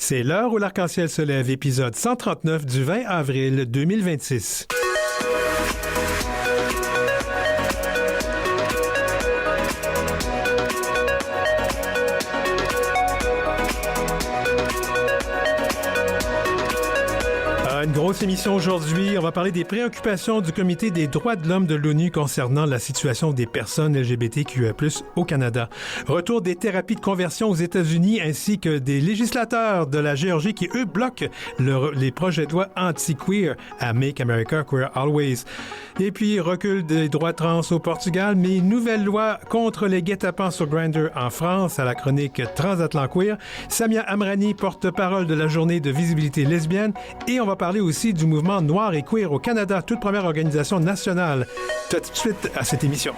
C'est l'heure où l'arc-en-ciel se lève, épisode 139 du 20 avril 2026. Une grosse émission aujourd'hui. On va parler des préoccupations du Comité des droits de l'homme de l'ONU concernant la situation des personnes LGBTQIA+, au Canada. Retour des thérapies de conversion aux États-Unis ainsi que des législateurs de la Géorgie qui, eux, bloquent les projets de loi anti-queer à Make America Queer Always. Et puis, recul des droits trans au Portugal, mais une nouvelle loi contre les guet-apens sur Grindr en France à la chronique Transatlant Queer. Samia Amrani, porte-parole de la journée de visibilité lesbienne. Et on va parler aussi du mouvement noir et queer au Canada, toute première organisation nationale. Tout de suite à cette émission.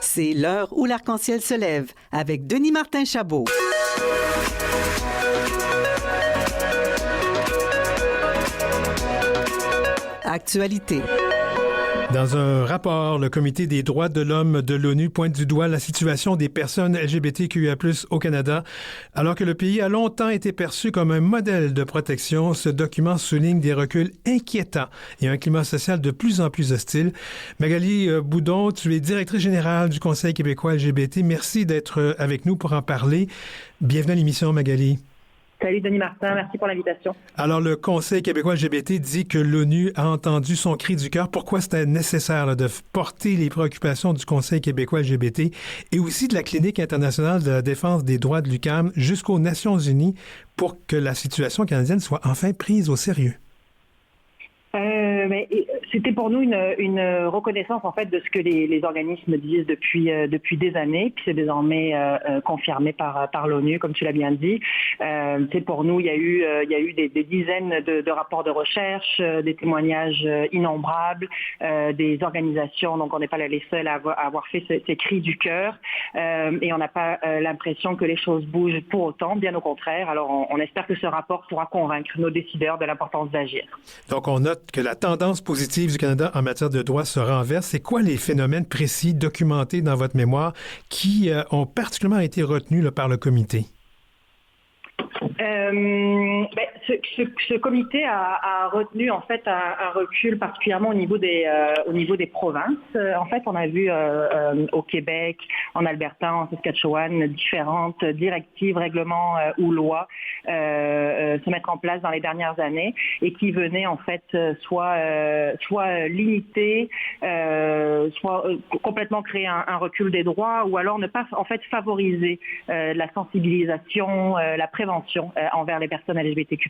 C'est l'heure où l'arc-en-ciel se lève avec Denis Martin-Chabot. Actualité. Dans un rapport, le Comité des droits de l'homme de l'ONU pointe du doigt la situation des personnes LGBTQIA+, au Canada. Alors que le pays a longtemps été perçu comme un modèle de protection, ce document souligne des reculs inquiétants et un climat social de plus en plus hostile. Magali Boudon, tu es directrice générale du Conseil québécois LGBT. Merci d'être avec nous pour en parler. Bienvenue à l'émission, Magali. Salut Denis Martin, merci pour l'invitation. Alors, le Conseil québécois LGBT dit que l'ONU a entendu son cri du cœur. Pourquoi c'était nécessaire de porter les préoccupations du Conseil québécois LGBT et aussi de la Clinique internationale de la défense des droits de l'UQAM jusqu'aux Nations unies pour que la situation canadienne soit enfin prise au sérieux? Mais c'était pour nous une reconnaissance en fait de ce que les organismes disent depuis des années, puis c'est désormais confirmé par l'ONU, comme tu l'as bien dit. C'est pour nous, il y a eu des dizaines de rapports de recherche, des témoignages innombrables, des organisations, donc on n'est pas les seuls à avoir fait ces cris du cœur, et on n'a pas l'impression que les choses bougent pour autant, bien au contraire. Alors on espère que ce rapport pourra convaincre nos décideurs de l'importance d'agir. Donc on note que la tendance positive du Canada en matière de droits se renverse. C'est quoi les phénomènes précis documentés dans votre mémoire qui ont particulièrement été retenus par le comité? Ce comité a retenu en fait un recul particulièrement au niveau des provinces. En fait, on a vu au Québec, en Alberta, en Saskatchewan, différentes directives, règlements ou lois se mettre en place dans les dernières années et qui venaient en fait soit limiter, soit complètement créer un recul des droits, ou alors ne pas en fait favoriser la sensibilisation, la prévention envers les personnes LGBTQ+.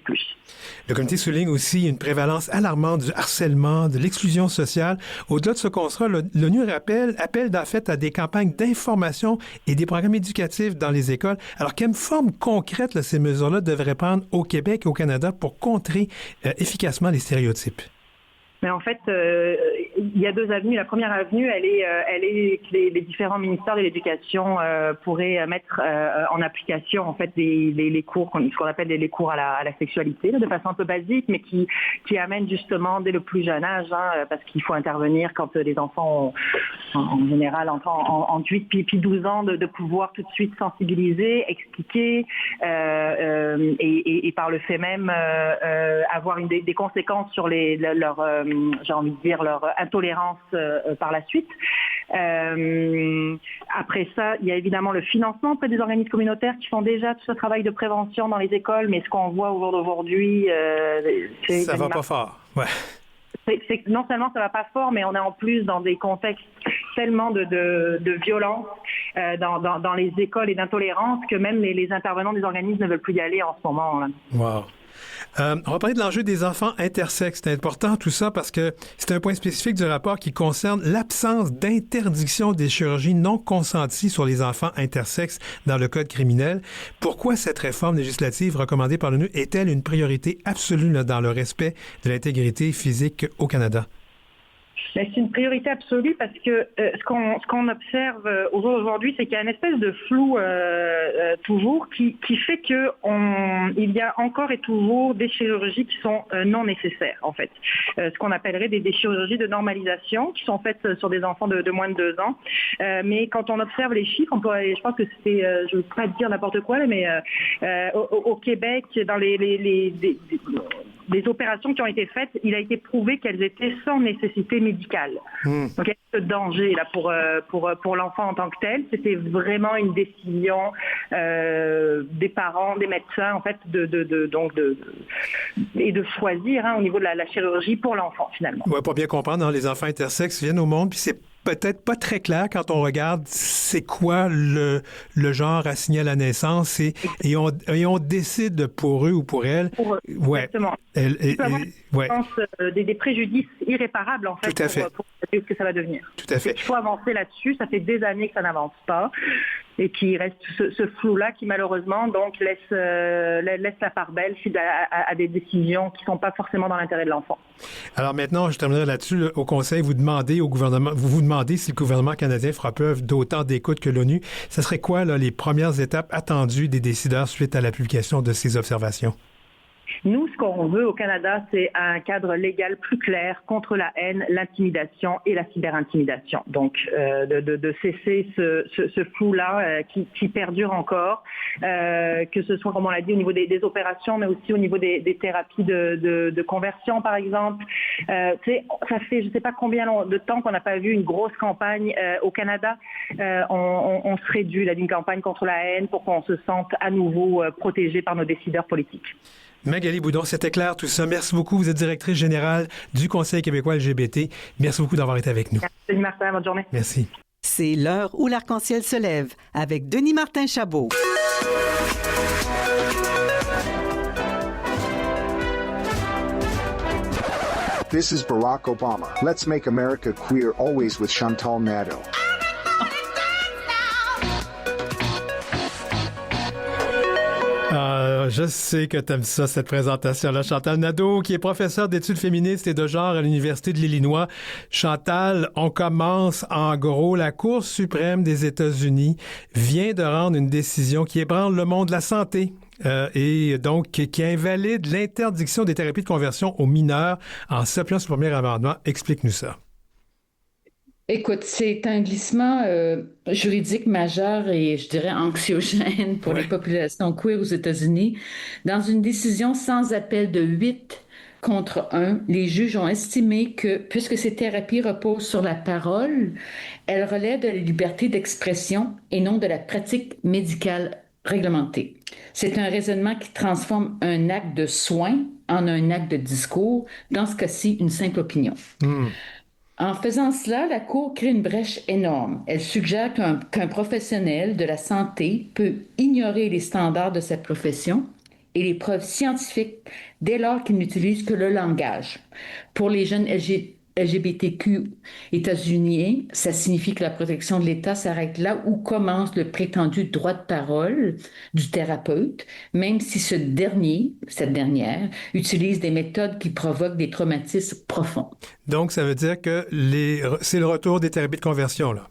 Le comité souligne aussi une prévalence alarmante du harcèlement, de l'exclusion sociale. Au-delà de ce constat, l'ONU appelle en fait à des campagnes d'information et des programmes éducatifs dans les écoles. Alors, quelle forme concrète ces mesures-là devraient prendre au Québec et au Canada pour contrer efficacement les stéréotypes? Mais en fait, il y a deux avenues. La première avenue, elle est que les différents ministères de l'Éducation pourraient mettre en application en fait les cours, ce qu'on appelle les cours à la sexualité, de façon un peu basique, mais qui amènent justement dès le plus jeune âge, parce qu'il faut intervenir quand les enfants ont, en général entre 8 puis 12 ans, de pouvoir tout de suite sensibiliser, expliquer, et par le fait même avoir des conséquences sur leur j'ai envie de dire leur intolérance par la suite. Après ça, il y a évidemment le financement auprès des organismes communautaires qui font déjà tout ce travail de prévention dans les écoles, mais ce qu'on voit au jour d'aujourd'hui, ça va pas fort. Ouais. C'est non seulement ça va pas fort, mais on est en plus dans des contextes tellement de violence dans les écoles et d'intolérance que même les intervenants des organismes ne veulent plus y aller en ce moment. Là. Wow. On va parler de l'enjeu des enfants intersexes. C'est important tout ça parce que c'est un point spécifique du rapport qui concerne l'absence d'interdiction des chirurgies non consenties sur les enfants intersexes dans le code criminel. Pourquoi cette réforme législative recommandée par l'ONU est-elle une priorité absolue dans le respect de l'intégrité physique au Canada? Mais c'est une priorité absolue parce que ce qu'on observe aujourd'hui, c'est qu'il y a une espèce de flou toujours qui fait que il y a encore et toujours des chirurgies qui sont non nécessaires en fait. Ce qu'on appellerait des chirurgies de normalisation qui sont faites sur des enfants de moins de 2 ans. Mais quand on observe les chiffres, je pense que c'est, je ne veux pas dire n'importe quoi, mais au Québec, dans les opérations qui ont été faites, il a été prouvé qu'elles étaient sans nécessité médicale. Donc il y a ce danger là pour l'enfant en tant que tel. C'était vraiment une décision des parents, des médecins en fait et de choisir au niveau de la chirurgie pour l'enfant finalement. Ouais, pour bien comprendre, les enfants intersexes viennent au monde puis c'est peut-être pas très clair quand on regarde c'est quoi le genre assigné à la naissance et on décide pour eux ou pour elles. Pour eux, ouais. Exactement. Ouais. Je pense des préjudices irréparables en fait, Tout à fait. Pour ce que ça va devenir. Tout à fait. Il faut avancer là-dessus. Ça fait des années que ça n'avance pas et qu'il reste ce flou-là qui malheureusement donc laisse la part belle à des décisions qui ne sont pas forcément dans l'intérêt de l'enfant. Alors maintenant, je terminerai là-dessus. Au Conseil, vous vous demandez si le gouvernement canadien fera preuve d'autant d'écoute que l'ONU. Ce serait quoi les premières étapes attendues des décideurs suite à la publication de ces observations? Nous, ce qu'on veut au Canada, c'est un cadre légal plus clair contre la haine, l'intimidation et la cyberintimidation. Donc, de cesser ce flou-là qui perdure encore, que ce soit, comme on l'a dit, au niveau des opérations, mais aussi au niveau des thérapies de conversion, par exemple. Ça fait, je ne sais pas combien de temps qu'on n'a pas vu une grosse campagne au Canada. On serait dû d'une campagne contre la haine pour qu'on se sente à nouveau protégé par nos décideurs politiques. Magali Boudon, c'était clair tout ça. Merci beaucoup. Vous êtes directrice générale du Conseil québécois LGBT. Merci beaucoup d'avoir été avec nous. Merci Martin, bonne journée. Merci. C'est l'heure où l'arc-en-ciel se lève avec Denis Martin Chabot. This is Barack Obama. Let's make America queer always with Chantal Nadeau. Je sais que t'aimes ça, cette présentation-là. Chantal Nadeau, qui est professeure d'études féministes et de genre à l'Université de l'Illinois. Chantal, on commence en gros. La Cour suprême des États-Unis vient de rendre une décision qui ébranle le monde de la santé. Et donc qui invalide l'interdiction des thérapies de conversion aux mineurs en s'appuyant sur le premier amendement. Explique-nous ça. Écoute, c'est un glissement juridique majeur et je dirais anxiogène pour les populations queer aux États-Unis. Dans une décision sans appel de 8 contre 1, les juges ont estimé que, puisque ces thérapies reposent sur la parole, elles relèvent de la liberté d'expression et non de la pratique médicale réglementée. C'est un raisonnement qui transforme un acte de soin en un acte de discours, dans ce cas-ci, une simple opinion. En faisant cela, la Cour crée une brèche énorme. Elle suggère qu'un professionnel de la santé peut ignorer les standards de sa profession et les preuves scientifiques dès lors qu'il n'utilise que le langage. Pour les jeunes LGBTQ états-uniens, ça signifie que la protection de l'État s'arrête là où commence le prétendu droit de parole du thérapeute, même si cette dernière, utilise des méthodes qui provoquent des traumatismes profonds. Donc, ça veut dire que c'est le retour des thérapies de conversion, là?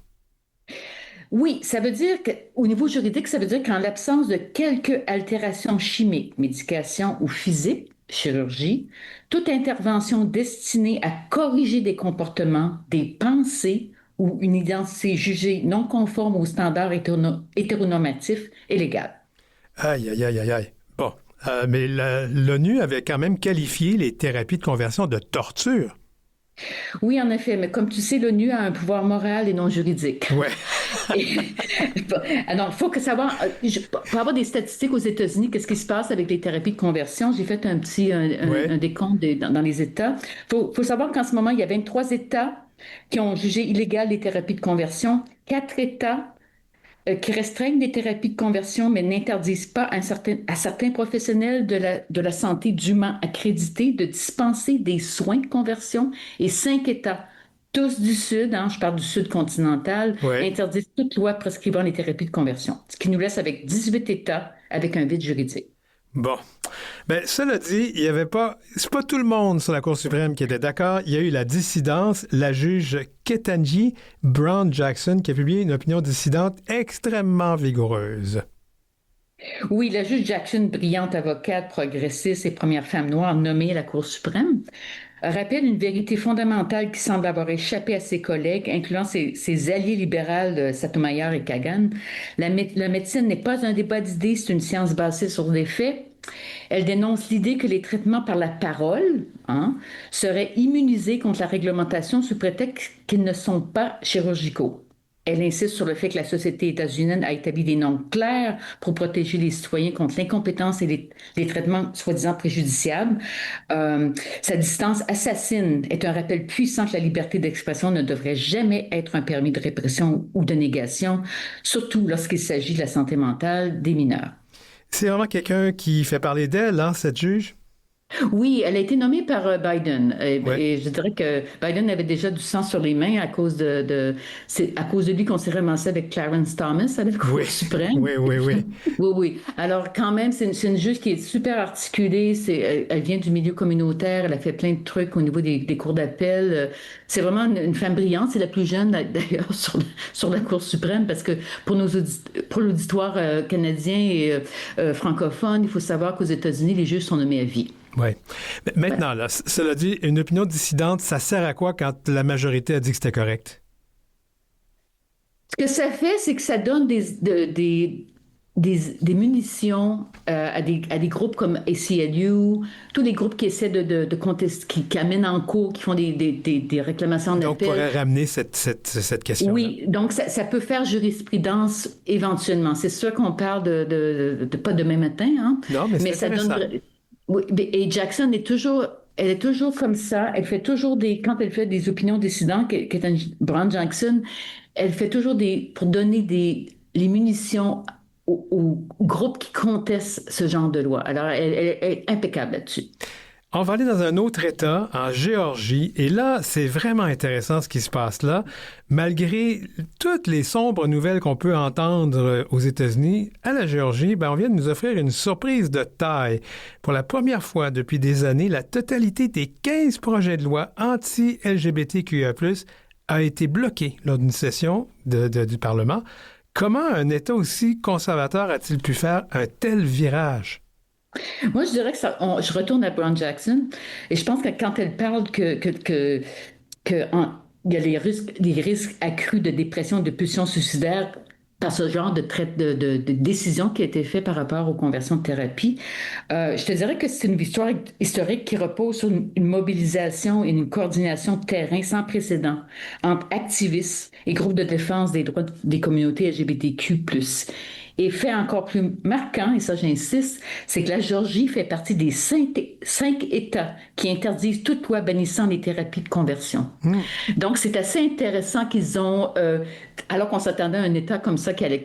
Oui, ça veut dire qu'au niveau juridique, ça veut dire qu'en l'absence de quelque altération chimique, médication ou physique, chirurgie, toute intervention destinée à corriger des comportements, des pensées ou une identité jugée non conforme aux standards hétéronormatifs est légale. Aïe, aïe, aïe, aïe, aïe. Bon, mais l'ONU avait quand même qualifié les thérapies de conversion de torture. Oui, en effet, mais comme tu sais, l'ONU a un pouvoir moral et non juridique. Ouais. Alors, il faut savoir, pour avoir des statistiques aux États-Unis, qu'est-ce qui se passe avec les thérapies de conversion? J'ai fait un décompte dans les États. Il faut savoir qu'en ce moment, il y a 23 États qui ont jugé illégales les thérapies de conversion, 4 États qui restreignent les thérapies de conversion, mais n'interdisent pas à certains professionnels de la santé dûment accrédités de dispenser des soins de conversion, et 5 États, tous du Sud, je parle du Sud continental, interdisent toute loi prescrivant les thérapies de conversion, ce qui nous laisse avec 18 États avec un vide juridique. Bon. Ben, cela dit, il y avait pas... C'est pas tout le monde sur la Cour suprême qui était d'accord. Il y a eu la dissidence. La juge Ketanji Brown Jackson qui a publié une opinion dissidente extrêmement vigoureuse. Oui, la juge Jackson, brillante avocate progressiste et première femme noire nommée à la Cour suprême, rappelle une vérité fondamentale qui semble avoir échappé à ses collègues, incluant ses alliés libéraux Sotomayor et Kagan. La médecine n'est pas un débat d'idées, c'est une science basée sur des faits. Elle dénonce l'idée que les traitements par la parole seraient immunisés contre la réglementation sous prétexte qu'ils ne sont pas chirurgicaux. Elle insiste sur le fait que la société états-unienne a établi des normes claires pour protéger les citoyens contre l'incompétence et les traitements soi-disant préjudiciables. Sa distance assassine est un rappel puissant que la liberté d'expression ne devrait jamais être un permis de répression ou de négation, surtout lorsqu'il s'agit de la santé mentale des mineurs. C'est vraiment quelqu'un qui fait parler d'elle, cette juge? Oui, elle a été nommée par Biden. Ouais. Et je dirais que Biden avait déjà du sang sur les mains à cause c'est à cause de lui qu'on s'est ramassé avec Clarence Thomas à la Cour suprême. Oui. Oui. Alors, quand même, c'est une juge qui est super articulée. Elle vient du milieu communautaire. Elle a fait plein de trucs au niveau des cours d'appel. C'est vraiment une femme brillante. C'est la plus jeune, d'ailleurs, sur la Cour suprême parce que pour l'auditoire canadien et francophone, il faut savoir qu'aux États-Unis, les juges sont nommés à vie. Oui. Maintenant, là, cela dit, une opinion dissidente, ça sert à quoi quand la majorité a dit que c'était correct? Ce que ça fait, c'est que ça donne des munitions à des groupes comme ACLU, tous les groupes qui essaient de contester, qui amènent en cours, qui font des réclamations en appel. Donc, on pourrait ramener cette question-là. Oui, donc ça peut faire jurisprudence éventuellement. C'est sûr qu'on parle de pas demain matin, Non, mais c'est intéressant. Oui, et Jackson elle est toujours comme ça. Elle fait toujours quand elle fait des opinions dissidentes, Brown Jackson, elle fait toujours pour donner les munitions aux groupes qui contestent ce genre de loi. Alors, elle est impeccable là-dessus. On va aller dans un autre État, en Géorgie, et là, c'est vraiment intéressant ce qui se passe là. Malgré toutes les sombres nouvelles qu'on peut entendre aux États-Unis, à la Géorgie, on vient de nous offrir une surprise de taille. Pour la première fois depuis des années, la totalité des 15 projets de loi anti-LGBTQIA+, a été bloquée lors d'une session du Parlement. Comment un État aussi conservateur a-t-il pu faire un tel virage? Moi, je dirais que je retourne à Brown Jackson et je pense que quand elle parle il y a les risques accrus de dépression, de pulsions suicidaires par ce genre de décision qui a été faite par rapport aux conversions de thérapie, je te dirais que c'est une victoire historique qui repose sur une mobilisation et une coordination de terrain sans précédent entre activistes et groupes de défense des droits des communautés LGBTQ+. Et fait encore plus marquant, et ça j'insiste, c'est que la Géorgie fait partie des 5 États qui interdisent toute loi bannissant les thérapies de conversion. Donc c'est assez intéressant qu'ils ont, alors qu'on s'attendait à un État comme ça qui allait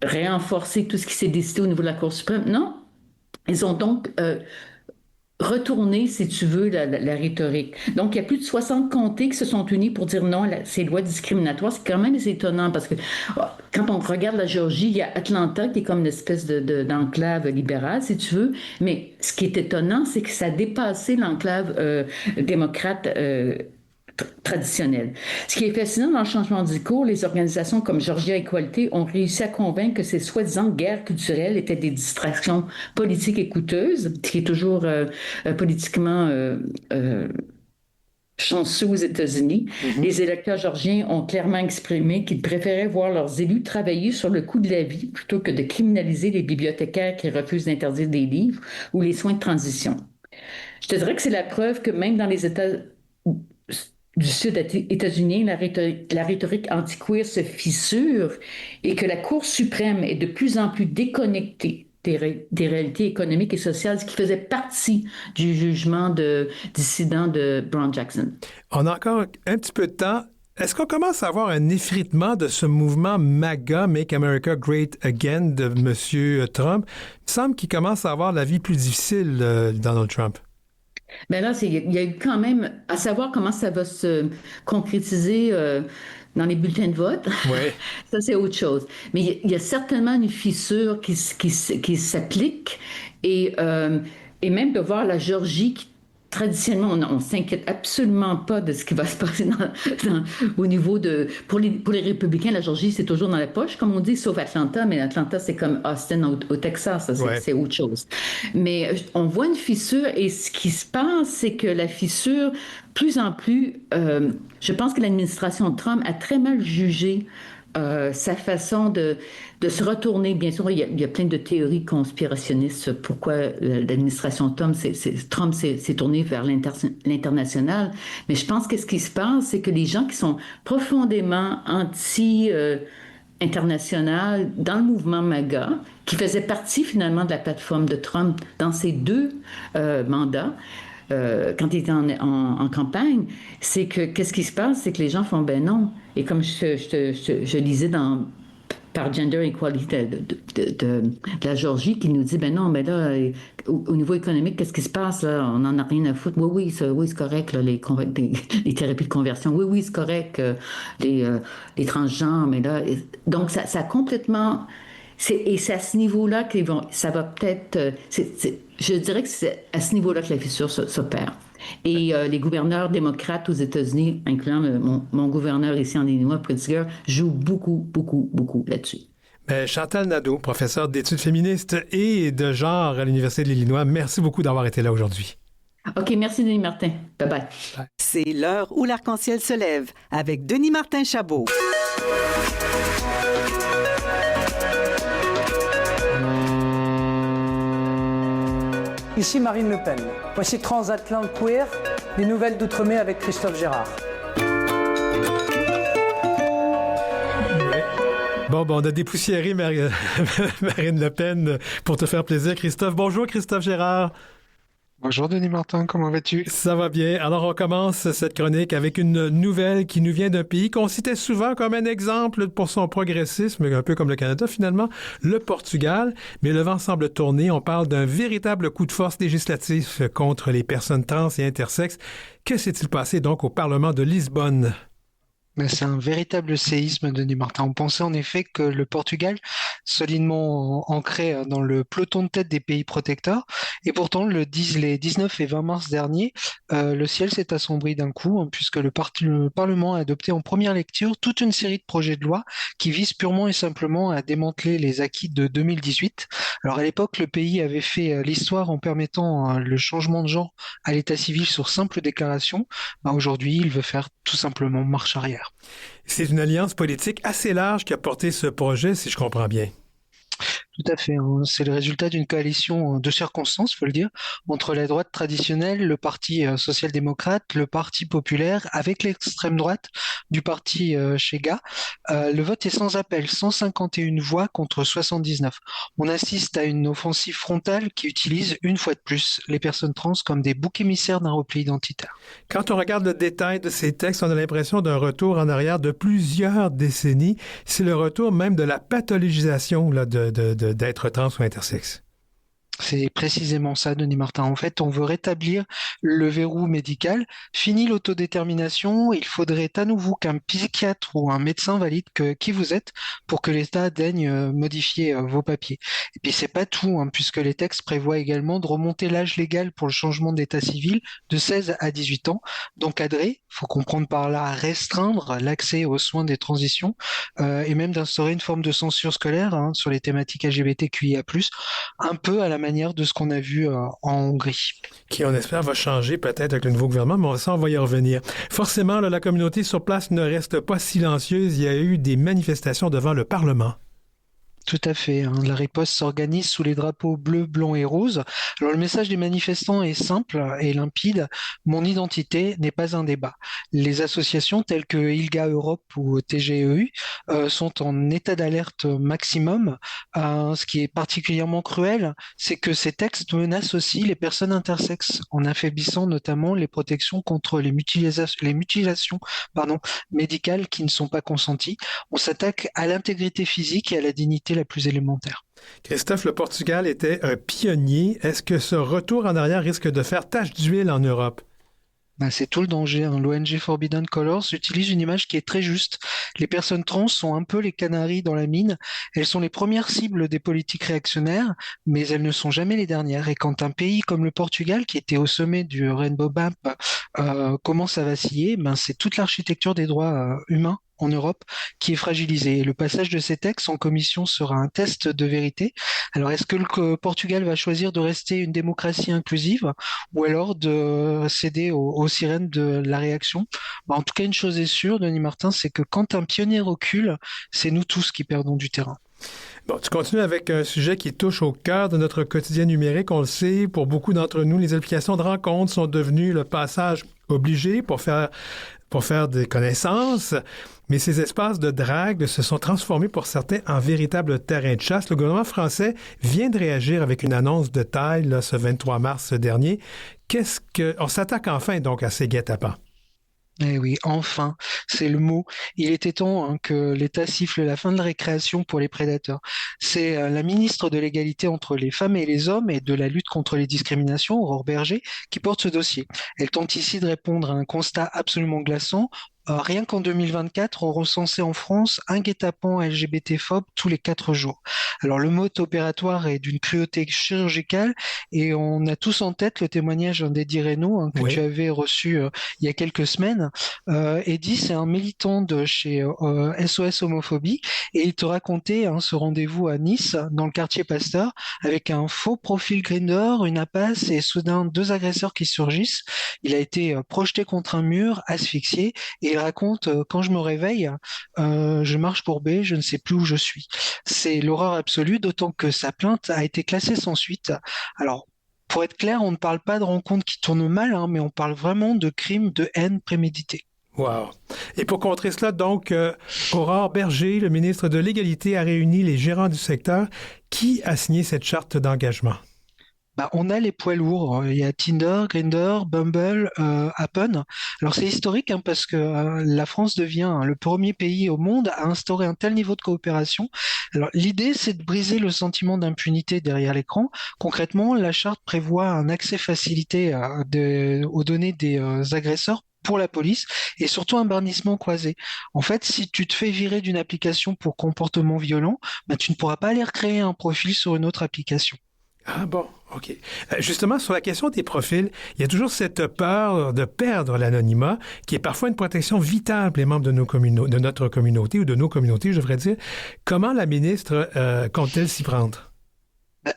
renforcer tout ce qui s'est décidé au niveau de la Cour suprême. Non, ils ont donc retourner, si tu veux, la rhétorique. Donc, il y a plus de 60 comtés qui se sont unis pour dire non à ces lois discriminatoires. C'est quand même étonnant parce que quand on regarde la Géorgie, il y a Atlanta qui est comme une espèce d'enclave libérale, si tu veux. Mais ce qui est étonnant, c'est que ça a dépassé l'enclave démocrate traditionnelle. Ce qui est fascinant dans le changement de discours, les organisations comme Georgia Equality ont réussi à convaincre que ces soi-disant guerres culturelles étaient des distractions politiques et coûteuses, ce qui est toujours politiquement chanceux aux États-Unis. Les électeurs georgiens ont clairement exprimé qu'ils préféraient voir leurs élus travailler sur le coût de la vie plutôt que de criminaliser les bibliothécaires qui refusent d'interdire des livres ou les soins de transition. Je te dirais que c'est la preuve que même dans les États du Sud états-unien, la rhétorique anti-queer se fissure et que la Cour suprême est de plus en plus déconnectée des réalités économiques et sociales, ce qui faisait partie du jugement dissident de Brown Jackson. On a encore un petit peu de temps. Est-ce qu'on commence à avoir un effritement de ce mouvement MAGA, Make America Great Again, de M. Trump? Il me semble qu'il commence à avoir la vie plus difficile, Donald Trump. Mais là, il y a eu quand même, à savoir comment ça va se concrétiser dans les bulletins de vote, Ouais. ça c'est autre chose. Mais il y a certainement une fissure qui s'applique et même de voir la Géorgie qui, traditionnellement, on s'inquiète absolument pas de ce qui va se passer au niveau de... pour les républicains, la Géorgie, c'est toujours dans la poche, comme on dit, sauf Atlanta, mais Atlanta, c'est comme Austin au Texas, ça, Ouais. c'est autre chose. Mais on voit une fissure et ce qui se passe, c'est que la fissure, plus en plus, je pense que l'administration Trump a très mal jugé sa façon de se retourner. Bien sûr, il y a plein de théories conspirationnistes sur pourquoi l'administration Trump s'est tournée vers l'international. Mais je pense que ce qui se passe, c'est que les gens qui sont profondément international dans le mouvement MAGA, qui faisait partie finalement de la plateforme de Trump dans ses deux mandats, quand il était en campagne, c'est que qu'est-ce qui se passe? C'est que les gens font ben non. Et comme je lisais par Gender Equality de la Géorgie qui nous dit ben non, mais là, au niveau économique, qu'est-ce qui se passe là? On n'en a rien à foutre. Oui, c'est correct, là, les thérapies de conversion. Oui, c'est correct, les transgenres, mais là. Donc, ça a complètement. Et c'est à ce niveau-là ça va peut-être. Je dirais que c'est à ce niveau-là que la fissure s'opère. Et les gouverneurs démocrates aux États-Unis, incluant mon gouverneur ici en Illinois, Pritzker, jouent beaucoup, beaucoup, beaucoup là-dessus. Ben, Chantal Nadeau, professeure d'études féministes et de genre à l'Université de l'Illinois, merci beaucoup d'avoir été là aujourd'hui. OK, merci Denis Martin. Bye-bye. C'est l'heure où l'arc-en-ciel se lève avec Denis Martin Chabot. Ici Marine Le Pen. Voici Transatlantique Queer, les nouvelles d'Outre-mer avec Christophe Gérard. Bon, on a dépoussiéré Marine Le Pen pour te faire plaisir, Christophe. Bonjour, Christophe Gérard. Bonjour Denis Martin, comment vas-tu? Ça va bien. Alors, on commence cette chronique avec une nouvelle qui nous vient d'un pays qu'on citait souvent comme un exemple pour son progressisme, un peu comme le Canada finalement, le Portugal. Mais le vent semble tourner. On parle d'un véritable coup de force législatif contre les personnes trans et intersexes. Que s'est-il passé donc au Parlement de Lisbonne? Mais c'est un véritable séisme, Denis Martin. On pensait en effet que le Portugal, solidement ancré dans le peloton de tête des pays protecteurs, et pourtant les 19 et 20 mars dernier, le ciel s'est assombri d'un coup, hein, puisque le Parlement a adopté en première lecture toute une série de projets de loi qui visent purement et simplement à démanteler les acquis de 2018. Alors à l'époque, le pays avait fait l'histoire en permettant le changement de genre à l'état civil sur simple déclaration. Aujourd'hui, il veut faire tout simplement marche arrière. C'est une alliance politique assez large qui a porté ce projet, si je comprends bien. Tout à fait, hein. C'est le résultat d'une coalition de circonstances, faut le dire, entre la droite traditionnelle, le parti social-démocrate, le parti populaire, avec l'extrême droite du parti Chega. Le vote est sans appel, 151 voix contre 79. On assiste à une offensive frontale qui utilise une fois de plus les personnes trans comme des boucs émissaires d'un repli identitaire. Quand on regarde le détail de ces textes, on a l'impression d'un retour en arrière de plusieurs décennies. C'est le retour même de la pathologisation là, d'être trans ou intersexe. C'est précisément ça, Denis Martin. En fait, on veut rétablir le verrou médical. Fini l'autodétermination. Il faudrait à nouveau qu'un psychiatre ou un médecin valide qui vous êtes pour que l'État daigne modifier vos papiers. Et puis, c'est pas tout, hein, puisque les textes prévoient également de remonter l'âge légal pour le changement d'état civil de 16 à 18 ans, d'encadrer, faut comprendre par là, restreindre l'accès aux soins des transitions, et même d'instaurer une forme de censure scolaire, hein, sur les thématiques LGBTQIA+, un peu à la manière de ce qu'on a vu en Hongrie. Qui, on espère, va changer peut-être avec le nouveau gouvernement, mais ça, on va y revenir. Forcément, là, la communauté sur place ne reste pas silencieuse. Il y a eu des manifestations devant le Parlement. Tout à fait, hein. La riposte s'organise sous les drapeaux bleu, blanc et rose. Alors le message des manifestants est simple et limpide. Mon identité n'est pas un débat. Les associations telles que ILGA Europe ou TGEU sont en état d'alerte maximum. Ce qui est particulièrement cruel, c'est que ces textes menacent aussi les personnes intersexes en affaiblissant notamment les protections contre les mutilations médicales qui ne sont pas consenties. On s'attaque à l'intégrité physique et à la dignité sécurité la plus élémentaire. Christophe, le Portugal était un pionnier. Est-ce que ce retour en arrière risque de faire tache d'huile en Europe? C'est tout le danger, hein. L'ONG Forbidden Colors utilise une image qui est très juste. Les personnes trans sont un peu les canaris dans la mine. Elles sont les premières cibles des politiques réactionnaires, mais elles ne sont jamais les dernières. Et quand un pays comme le Portugal, qui était au sommet du Rainbow Bump, commence à vaciller, c'est toute l'architecture des droits humains en Europe qui est fragilisée. Et le passage de ces textes en commission sera un test de vérité. Alors, est-ce que le Portugal va choisir de rester une démocratie inclusive ou alors de céder aux sirènes de la réaction? En tout cas, une chose est sûre, Denis Martin, c'est que quand un pionnier recule, c'est nous tous qui perdons du terrain. Bon, tu continues avec un sujet qui touche au cœur de notre quotidien numérique. On le sait, pour beaucoup d'entre nous, les applications de rencontres sont devenues le passage obligé pour faire des connaissances. Mais ces espaces de drague se sont transformés pour certains en véritables terrains de chasse. Le gouvernement français vient de réagir avec une annonce de taille ce 23 mars dernier. On s'attaque enfin donc à ces guet-apens. Eh oui, enfin, c'est le mot. Il était temps que l'État siffle la fin de la récréation pour les prédateurs. C'est la ministre de l'égalité entre les femmes et les hommes et de la lutte contre les discriminations, Aurore Bergé, qui porte ce dossier. Elle tente ici de répondre à un constat absolument glaçant. Rien qu'en 2024, on recensait en France un guet-apens LGBT-phobe tous les 4 jours. Alors le mode opératoire est d'une cruauté chirurgicale et on a tous en tête le témoignage d'Eddie Reynaud que tu avais reçu il y a quelques semaines. Eddie, c'est un militant de chez SOS Homophobie et il te racontait ce rendez-vous à Nice, dans le quartier Pasteur, avec un faux profil Grindr, une impasse et soudain 2 agresseurs qui surgissent. Il a été projeté contre un mur, asphyxié et il raconte quand je me réveille, je marche courbé, je ne sais plus où je suis. C'est l'horreur absolue, d'autant que sa plainte a été classée sans suite. Alors, pour être clair, on ne parle pas de rencontres qui tournent mal, mais on parle vraiment de crimes de haine prémédités. Wow. Et pour contrer cela, donc, Aurore Bergé, le ministre de l'Égalité, a réuni les gérants du secteur. Qui a signé cette charte d'engagement? On a les poids lourds. Il y a Tinder, Grindr, Bumble, Happn. Alors c'est historique parce que la France devient le premier pays au monde à instaurer un tel niveau de coopération. Alors l'idée, c'est de briser le sentiment d'impunité derrière l'écran. Concrètement, la charte prévoit un accès facilité aux données des agresseurs pour la police et surtout un bannissement croisé. En fait, si tu te fais virer d'une application pour comportement violent, tu ne pourras pas aller recréer un profil sur une autre application. Ah bon, OK. Justement, sur la question des profils, il y a toujours cette peur de perdre l'anonymat, qui est parfois une protection vitale pour les membres de notre communauté, ou de nos communautés, je devrais dire. Comment la ministre compte-t-elle s'y prendre?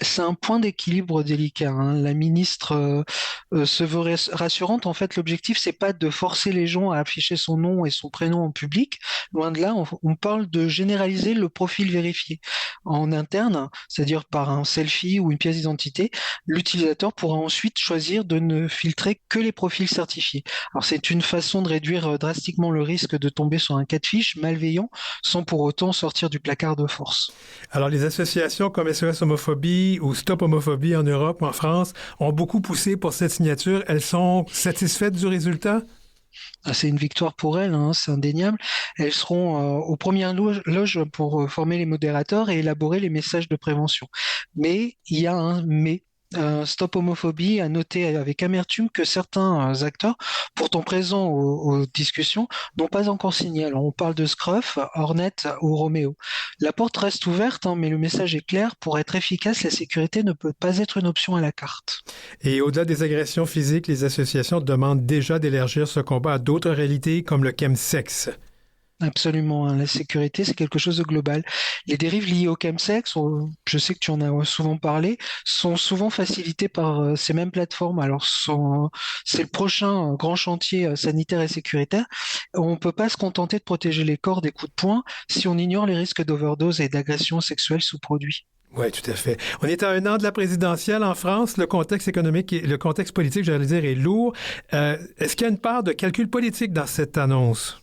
C'est un point d'équilibre délicat. La ministre se veut rassurante. En fait, l'objectif, c'est pas de forcer les gens à afficher son nom et son prénom en public. Loin de là, on parle de généraliser le profil vérifié. En interne, c'est-à-dire par un selfie ou une pièce d'identité, l'utilisateur pourra ensuite choisir de ne filtrer que les profils certifiés. Alors, c'est une façon de réduire drastiquement le risque de tomber sur un catfish malveillant sans pour autant sortir du placard de force. Alors, les associations comme SOS Homophobie ou Stop Homophobie en Europe ou en France ont beaucoup poussé pour cette signature. Elles sont satisfaites du résultat? C'est une victoire pour elles, c'est indéniable. Elles seront aux premières loges pour former les modérateurs et élaborer les messages de prévention. Mais il y a un mais. Stop Homophobie a noté avec amertume que certains acteurs, pourtant présents aux discussions, n'ont pas encore signé. Alors on parle de Scruff, Hornet ou Romeo. La porte reste ouverte, mais le message est clair. Pour être efficace, la sécurité ne peut pas être une option à la carte. Et au-delà des agressions physiques, les associations demandent déjà d'élargir ce combat à d'autres réalités comme le chemsex. Absolument, la sécurité, c'est quelque chose de global. Les dérives liées au chemsex, je sais que tu en as souvent parlé, sont souvent facilitées par ces mêmes plateformes. Alors, c'est le prochain grand chantier sanitaire et sécuritaire. On ne peut pas se contenter de protéger les corps des coups de poing si on ignore les risques d'overdose et d'agression sexuelle sous produits. Oui, tout à fait. On est à 1 an de la présidentielle en France. Le contexte économique et le contexte politique, j'allais dire, est lourd. Est-ce qu'il y a une part de calcul politique dans cette annonce?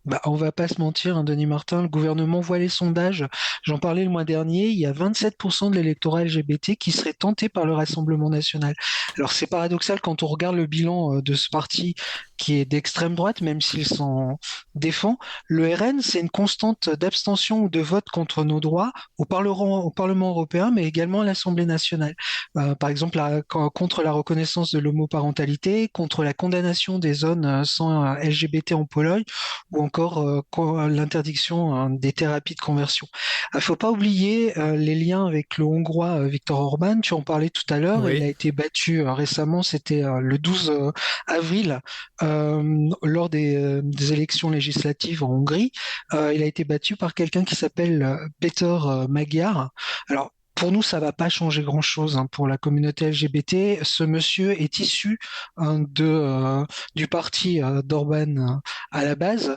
Bah, on va pas se mentir, hein, Denis Martin, le gouvernement voit les sondages. J'en parlais le mois dernier, il y a 27% de l'électorat LGBT qui serait tenté par le Rassemblement national. Alors c'est paradoxal quand on regarde le bilan de ce parti qui est d'extrême droite, même s'il s'en défend. Le RN, c'est une constante d'abstention ou de vote contre nos droits au Parlement européen, mais également à l'Assemblée nationale. Par exemple, contre la reconnaissance de l'homoparentalité, contre la condamnation des zones sans LGBT en Pologne, ou encore l'interdiction des thérapies de conversion. Il ne faut pas oublier les liens avec le Hongrois Viktor Orban, tu en parlais tout à l'heure, il a Oui. été battu récemment, c'était le 12 avril, lors des élections législatives en Hongrie. Il a été battu par quelqu'un qui s'appelle Péter Magyar. Alors, pour nous, ça va pas changer grand-chose hein, pour la communauté LGBT. Ce monsieur est issu du parti d'Orban à la base.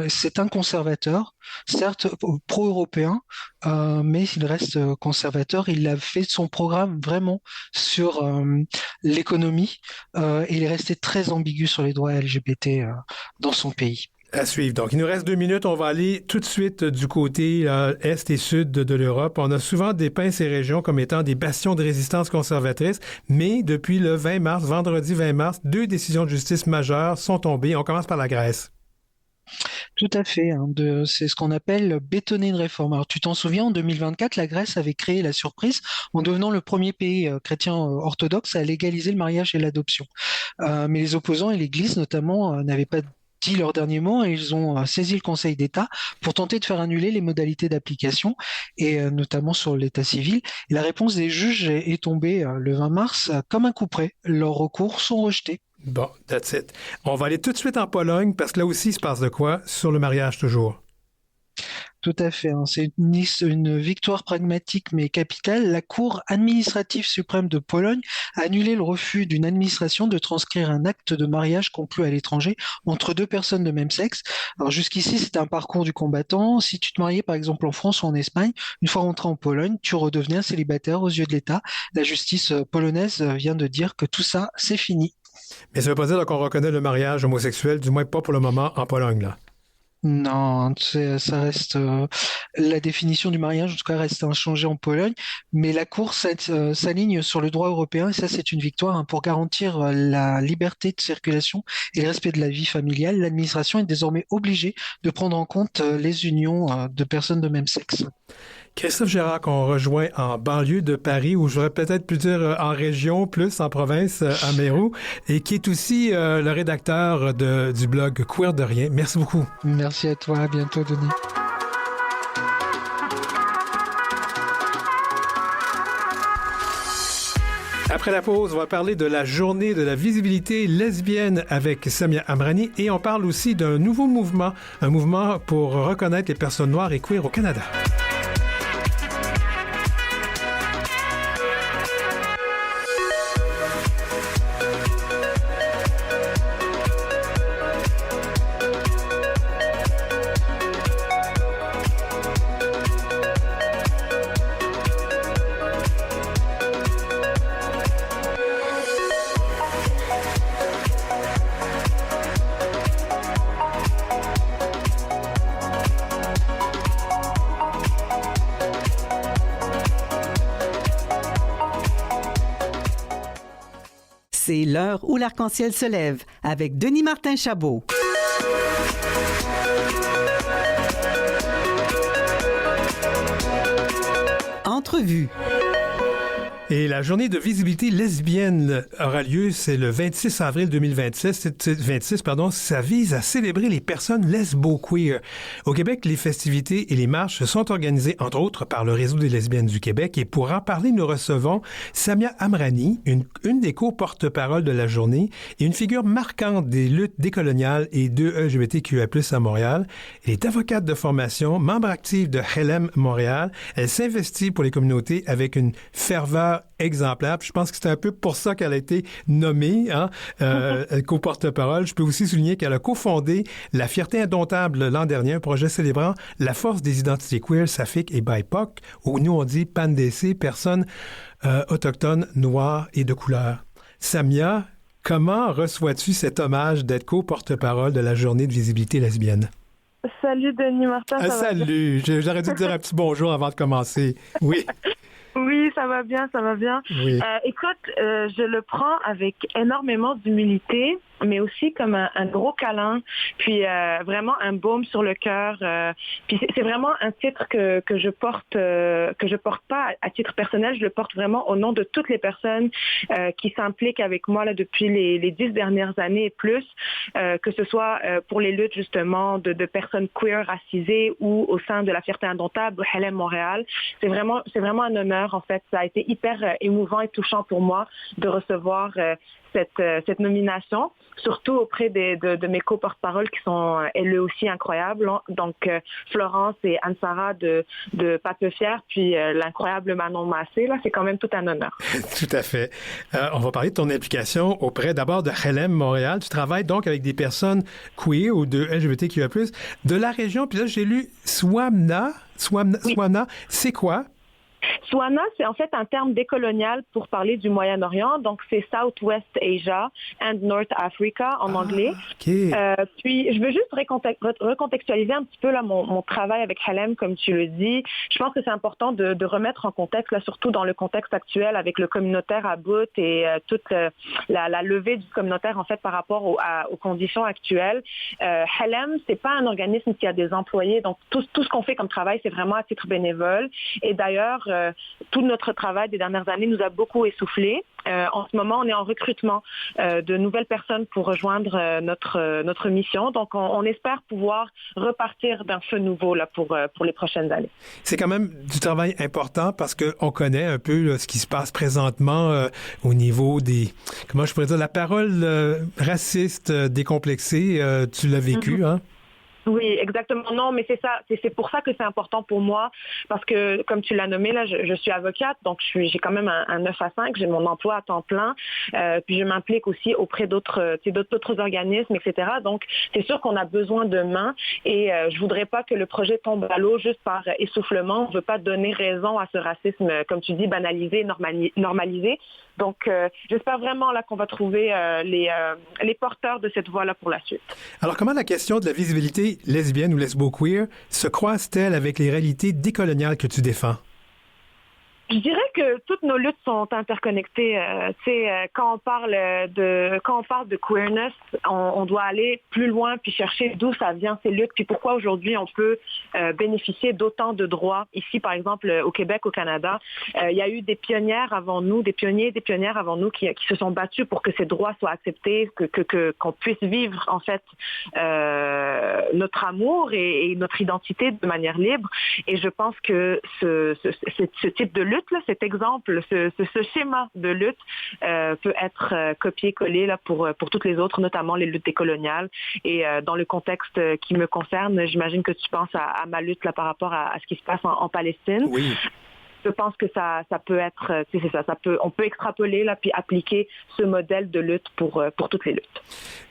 C'est un conservateur, certes pro-européen, mais il reste conservateur. Il a fait son programme vraiment sur l'économie et il est resté très ambigu sur les droits LGBT dans son pays. À suivre. Donc, il nous reste 2 minutes. On va aller tout de suite du côté est et sud de l'Europe. On a souvent dépeint ces régions comme étant des bastions de résistance conservatrice, mais depuis le 20 mars, vendredi 20 mars, 2 décisions de justice majeures sont tombées. On commence par la Grèce. Tout à fait, hein, c'est ce qu'on appelle bétonner une réforme. Alors, tu t'en souviens, en 2024, la Grèce avait créé la surprise en devenant le premier pays chrétien orthodoxe à légaliser le mariage et l'adoption. Mais les opposants et l'Église, notamment, n'avaient pas dit leur dernier mot et ils ont saisi le Conseil d'État pour tenter de faire annuler les modalités d'application et notamment sur l'état civil. Et la réponse des juges est tombée le 20 mars comme un coup près. Leurs recours sont rejetés. Bon, that's it. On va aller tout de suite en Pologne parce que là aussi, il se passe de quoi sur le mariage toujours. Tout à fait, hein. C'est une victoire pragmatique mais capitale. La Cour administrative suprême de Pologne a annulé le refus d'une administration de transcrire un acte de mariage conclu à l'étranger entre deux personnes de même sexe. Alors jusqu'ici, c'était un parcours du combattant. Si tu te mariais par exemple en France ou en Espagne, une fois rentré en Pologne, tu redevenais un célibataire aux yeux de l'État. La justice polonaise vient de dire que tout ça, c'est fini. Mais ça veut pas dire qu'on reconnaît le mariage homosexuel, du moins pas pour le moment en Pologne, là. Non, ça reste la définition du mariage, en tout cas, reste inchangée en Pologne, mais la Cour s'aligne sur le droit européen et ça, c'est une victoire hein, pour garantir la liberté de circulation et le respect de la vie familiale. L'administration est désormais obligée de prendre en compte les unions de personnes de même sexe. Christophe Gérard, qu'on rejoint en banlieue de Paris, ou j'aurais peut-être pu dire en région, plus en province, à Mérou, et qui est aussi le rédacteur du blog Queer de Rien. Merci beaucoup. Merci à toi, à bientôt, Denis. Après la pause, on va parler de la journée de la visibilité lesbienne avec Samia Amrani et on parle aussi d'un nouveau mouvement, un mouvement pour reconnaître les personnes noires et queer au Canada. C'est l'heure où l'arc-en-ciel se lève avec Denis Martin Chabot. Entrevue. Et la journée de visibilité lesbienne aura lieu, c'est le 26 avril 2026. Ça vise à célébrer les personnes lesbo-queer. Au Québec, les festivités et les marches sont organisées, entre autres, par le Réseau des lesbiennes du Québec. Et pour en parler, nous recevons Samia Amrani, une des co-porte-parole de la journée et une figure marquante des luttes décoloniales et de LGBTQIA+, à Montréal. Elle est avocate de formation, membre active de HLM Montréal. Elle s'investit pour les communautés avec une ferveur exemplaire. Puis je pense que c'est un peu pour ça qu'elle a été nommée co-porte-parole. Je peux aussi souligner qu'elle a cofondé La Fierté Indomptable l'an dernier, un projet célébrant la force des identités queer, saphiques et BIPOC, où nous on dit PANDC, personnes autochtones, noires et de couleur. Samia, Comment reçois-tu cet hommage d'être co-porte-parole de la Journée de visibilité lesbienne? Salut Denis Martin, ça va bien? Salut! J'aurais dû te dire un petit bonjour avant de commencer. Oui. Oui, ça va bien, ça va bien. Oui. Écoute, je le prends avec énormément d'humilité, mais aussi comme un gros câlin, puis vraiment un baume sur le cœur. Puis c'est vraiment un titre que je porte pas à titre personnel, je le porte vraiment au nom de toutes les personnes qui s'impliquent avec moi là depuis les 10 dernières années et plus, que ce soit pour les luttes justement de personnes queer racisées ou au sein de la Fierté indomptable ou Helem Montréal. C'est vraiment un honneur en fait. Ça a été hyper émouvant et touchant pour moi de recevoir cette nomination, surtout auprès de mes co-porte-paroles qui sont elles aussi incroyables. Donc, Florence et Anne-Sara de Pas peu fière, puis l'incroyable Manon Massé, là, c'est quand même tout un honneur. Tout à fait. On va parler de ton implication auprès d'abord de Helem Montréal. Tu travailles donc avec des personnes queer ou de LGBTQIA+, de la région. Puis là, j'ai lu SWAMNA. SWAMNA, c'est quoi? SWANA, c'est en fait un terme décolonial pour parler du Moyen-Orient. Donc, c'est Southwest Asia and North Africa en anglais. Okay. Puis, je veux juste recontextualiser un petit peu là, mon travail avec Helem, comme tu le dis. Je pense que c'est important de remettre en contexte, là, surtout dans le contexte actuel avec le communautaire à bout et toute la levée du communautaire en fait par rapport aux conditions actuelles. Helem, c'est pas un organisme qui a des employés. Donc, tout ce qu'on fait comme travail, c'est vraiment à titre bénévole. Et d'ailleurs, tout notre travail des dernières années nous a beaucoup essoufflés. En ce moment, on est en recrutement de nouvelles personnes pour rejoindre notre mission. Donc, on espère pouvoir repartir d'un feu nouveau là, pour les prochaines années. C'est quand même du travail important parce qu'on connaît un peu là, ce qui se passe présentement au niveau des... Comment je pourrais dire? La parole raciste décomplexée, tu l'as vécu, hein? Oui, exactement. Non, mais c'est ça. C'est pour ça que c'est important pour moi, parce que, comme tu l'as nommé, là, je suis avocate, donc j'ai quand même un 9 à 5, j'ai mon emploi à temps plein, puis je m'implique aussi auprès d'autres organismes, etc. Donc, c'est sûr qu'on a besoin de mains, et je voudrais pas que le projet tombe à l'eau juste par essoufflement. On veut pas donner raison à ce racisme, comme tu dis, banalisé, normalisé. Donc, j'espère vraiment là qu'on va trouver les porteurs de cette voie-là pour la suite. Alors, comment la question de la visibilité lesbienne ou lesbo-queer se croise-t-elle avec les réalités décoloniales que tu défends? Je dirais que toutes nos luttes sont interconnectées. Quand on parle de queerness, on doit aller plus loin puis chercher d'où ça vient ces luttes, puis pourquoi aujourd'hui on peut bénéficier d'autant de droits ici, par exemple au Québec, au Canada. Il y a eu des pionnières avant nous, des pionniers et des pionnières avant nous qui se sont battus pour que ces droits soient acceptés, qu'on puisse vivre en fait notre amour et notre identité de manière libre. Et je pense que ce type de lutte, là, cet exemple, ce schéma de lutte peut être copié-collé là, pour toutes les autres, notamment les luttes décoloniales. Et dans le contexte qui me concerne, j'imagine que tu penses à ma lutte là, par rapport à ce qui se passe en Palestine. Oui. Je pense que ça peut être, c'est ça, on peut extrapoler là puis appliquer ce modèle de lutte pour toutes les luttes.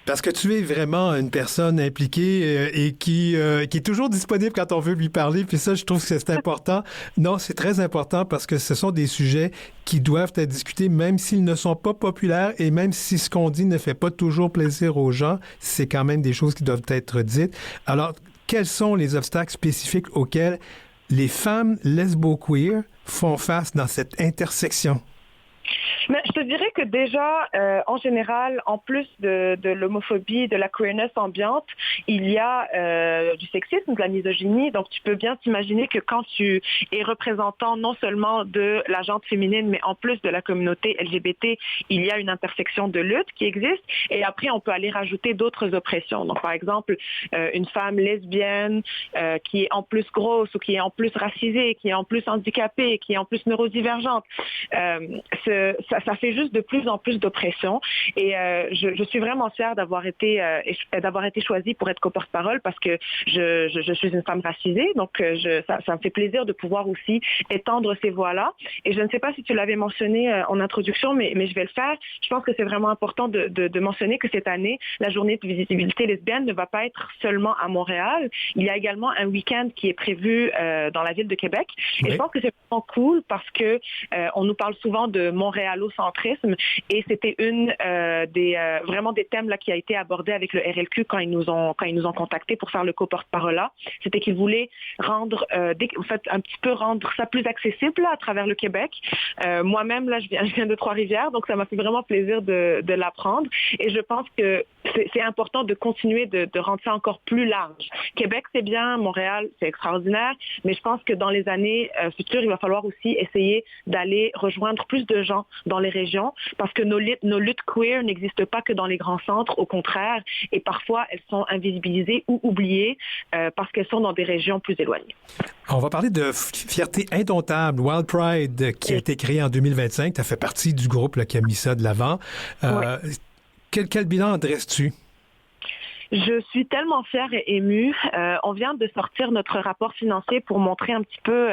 Parce que tu es vraiment une personne impliquée et qui est toujours disponible quand on veut lui parler. Puis ça, je trouve que c'est important. Non, c'est très important parce que ce sont des sujets qui doivent être discutés, même s'ils ne sont pas populaires et même si ce qu'on dit ne fait pas toujours plaisir aux gens, c'est quand même des choses qui doivent être dites. Alors, quels sont les obstacles spécifiques auxquels les femmes lesbo-queer font face dans cette intersection? Mais je te dirais que déjà, en général, en plus de l'homophobie, de la queerness ambiante, il y a du sexisme, de la misogynie. Donc, tu peux bien t'imaginer que quand tu es représentant non seulement de la gente féminine, mais en plus de la communauté LGBT, il y a une intersection de lutte qui existe. Et après, on peut aller rajouter d'autres oppressions. Donc, par exemple, une femme lesbienne qui est en plus grosse ou qui est en plus racisée, qui est en plus handicapée, qui est en plus neurodivergente. Ça fait juste de plus en plus d'oppression et je suis vraiment fière d'avoir été choisie pour être co-porte-parole parce que je suis une femme racisée, donc ça me fait plaisir de pouvoir aussi étendre ces voix-là. Et je ne sais pas si tu l'avais mentionné en introduction, mais je vais le faire. Je pense que c'est vraiment important de mentionner que cette année, la journée de visibilité lesbienne ne va pas être seulement à Montréal. Il y a également un week-end qui est prévu dans la ville de Québec. Oui. Et je pense que c'est vraiment cool parce que on nous parle souvent de Montréalocentrisme, l'androcentrisme et c'était vraiment des thèmes là qui a été abordé avec le RLQ quand ils nous ont contactés pour faire le co-porte-parole là. C'était qu'ils voulaient rendre un petit peu rendre ça plus accessible là, à travers le Québec. Moi-même là je viens de Trois-Rivières, donc ça m'a fait vraiment plaisir de l'apprendre et je pense que c'est important de continuer de rendre ça encore plus large. Québec c'est bien, Montréal c'est extraordinaire, mais je pense que dans les années futures il va falloir aussi essayer d'aller rejoindre plus de gens dans les régions parce que nos luttes queer n'existent pas que dans les grands centres, au contraire, et parfois elles sont invisibilisées ou oubliées parce qu'elles sont dans des régions plus éloignées. On va parler de fierté indomptable, Wild Pride, qui a été créé en 2025. Tu as fait partie du groupe là, qui a mis ça de l'avant. Quel bilan dresses-tu? Je suis tellement fière et émue. On vient de sortir notre rapport financier pour montrer un petit peu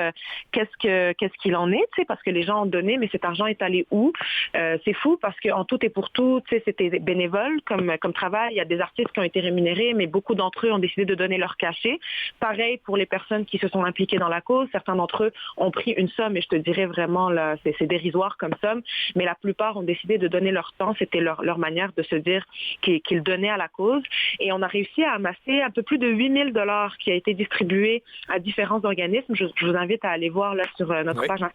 qu'est-ce qu'il en est, tu sais, parce que les gens ont donné, mais cet argent est allé où? C'est fou parce qu'en tout et pour tout, tu sais, c'était bénévole comme travail. Il y a des artistes qui ont été rémunérés, mais beaucoup d'entre eux ont décidé de donner leur cachet. Pareil pour les personnes qui se sont impliquées dans la cause. Certains d'entre eux ont pris une somme, et je te dirais vraiment, là, c'est dérisoire comme somme, mais la plupart ont décidé de donner leur temps. C'était leur manière de se dire qu'ils donnaient à la cause. Et on a réussi à amasser un peu plus de 8 000 $ qui a été distribué à différents organismes. Je vous invite à aller voir là sur notre page Instagram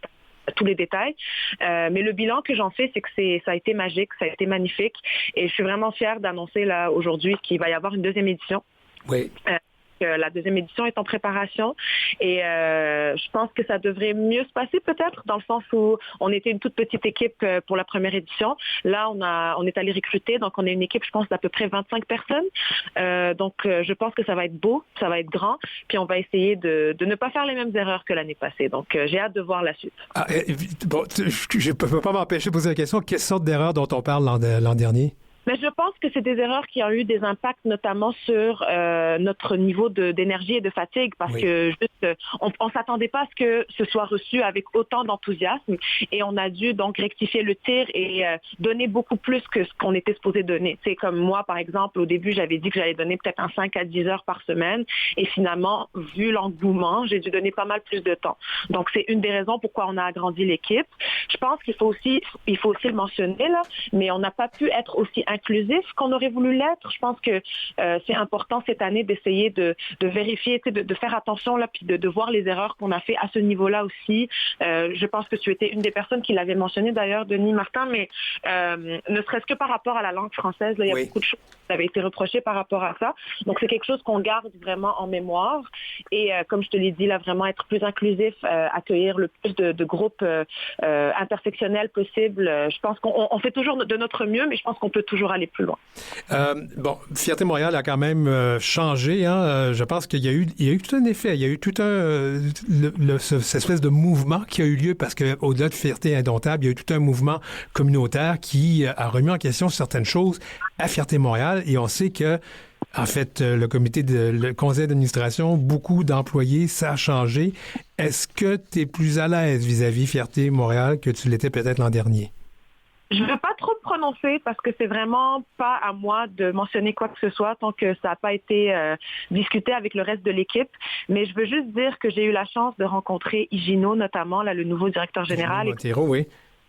tous les détails. Mais le bilan que j'en fais, c'est que ça a été magique, ça a été magnifique. Et je suis vraiment fière d'annoncer là aujourd'hui qu'il va y avoir une deuxième édition. Oui. La deuxième édition est en préparation et je pense que ça devrait mieux se passer peut-être dans le sens où on était une toute petite équipe pour la première édition. Là, on est allé recruter, donc on est une équipe, je pense, d'à peu près 25 personnes. Donc, je pense que ça va être beau, ça va être grand, puis on va essayer de ne pas faire les mêmes erreurs que l'année passée. Donc, j'ai hâte de voir la suite. Je ne peux pas m'empêcher de poser la question. Quelle sorte d'erreurs dont on parle l'an dernier? Mais je pense que c'est des erreurs qui ont eu des impacts notamment sur notre niveau d'énergie et de fatigue parce que juste on s'attendait pas à ce que ce soit reçu avec autant d'enthousiasme et on a dû donc rectifier le tir et donner beaucoup plus que ce qu'on était supposé donner. C'est comme moi par exemple au début j'avais dit que j'allais donner peut-être 5 à 10 heures par semaine et finalement vu l'engouement j'ai dû donner pas mal plus de temps. Donc c'est une des raisons pourquoi on a agrandi l'équipe. Je pense qu'il faut aussi le mentionner là, mais on n'a pas pu être aussi inclusif qu'on aurait voulu l'être. Je pense que c'est important cette année d'essayer de vérifier, de faire attention là, puis de voir les erreurs qu'on a fait à ce niveau-là aussi. Je pense que tu étais une des personnes qui l'avait mentionné d'ailleurs, Denis Martin, mais ne serait-ce que par rapport à la langue française, là, il y a beaucoup de choses qui avaient été reprochées par rapport à ça. Donc c'est quelque chose qu'on garde vraiment en mémoire et comme je te l'ai dit, là, vraiment être plus inclusif, accueillir le plus de groupes intersectionnels possible. Je pense qu'on fait toujours de notre mieux, mais je pense qu'on peut toujours aller plus loin. Fierté Montréal a quand même changé. Hein? Je pense qu'il y a eu tout un effet. Il y a eu tout cette espèce de mouvement qui a eu lieu parce qu'au-delà de Fierté Indomptable, il y a eu tout un mouvement communautaire qui a remis en question certaines choses à Fierté Montréal. Et on sait que, en fait, le conseil d'administration, beaucoup d'employés, ça a changé. Est-ce que tu es plus à l'aise vis-à-vis Fierté Montréal que tu l'étais peut-être l'an dernier? Je ne veux pas trop me prononcer parce que c'est vraiment pas à moi de mentionner quoi que ce soit tant que ça n'a pas été discuté avec le reste de l'équipe. Mais je veux juste dire que j'ai eu la chance de rencontrer Higino, notamment, là, le nouveau directeur général. Montero, oui.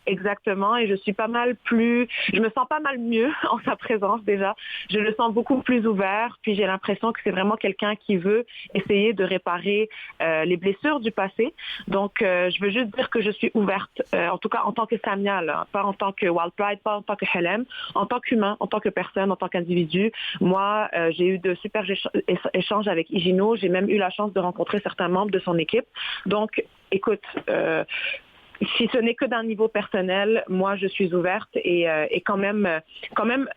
Exactement, et je me sens pas mal mieux en sa présence déjà. Je le sens beaucoup plus ouvert, puis j'ai l'impression que c'est vraiment quelqu'un qui veut essayer de réparer les blessures du passé. Donc, je veux juste dire que je suis ouverte, en tout cas en tant que Samia, là, pas en tant que Wild Pride, pas en tant que Helem, en tant qu'humain, en tant que personne, en tant qu'individu. Moi, j'ai eu de super échanges avec Higino, j'ai même eu la chance de rencontrer certains membres de son équipe. Donc, écoute, si ce n'est que d'un niveau personnel, moi je suis ouverte et quand même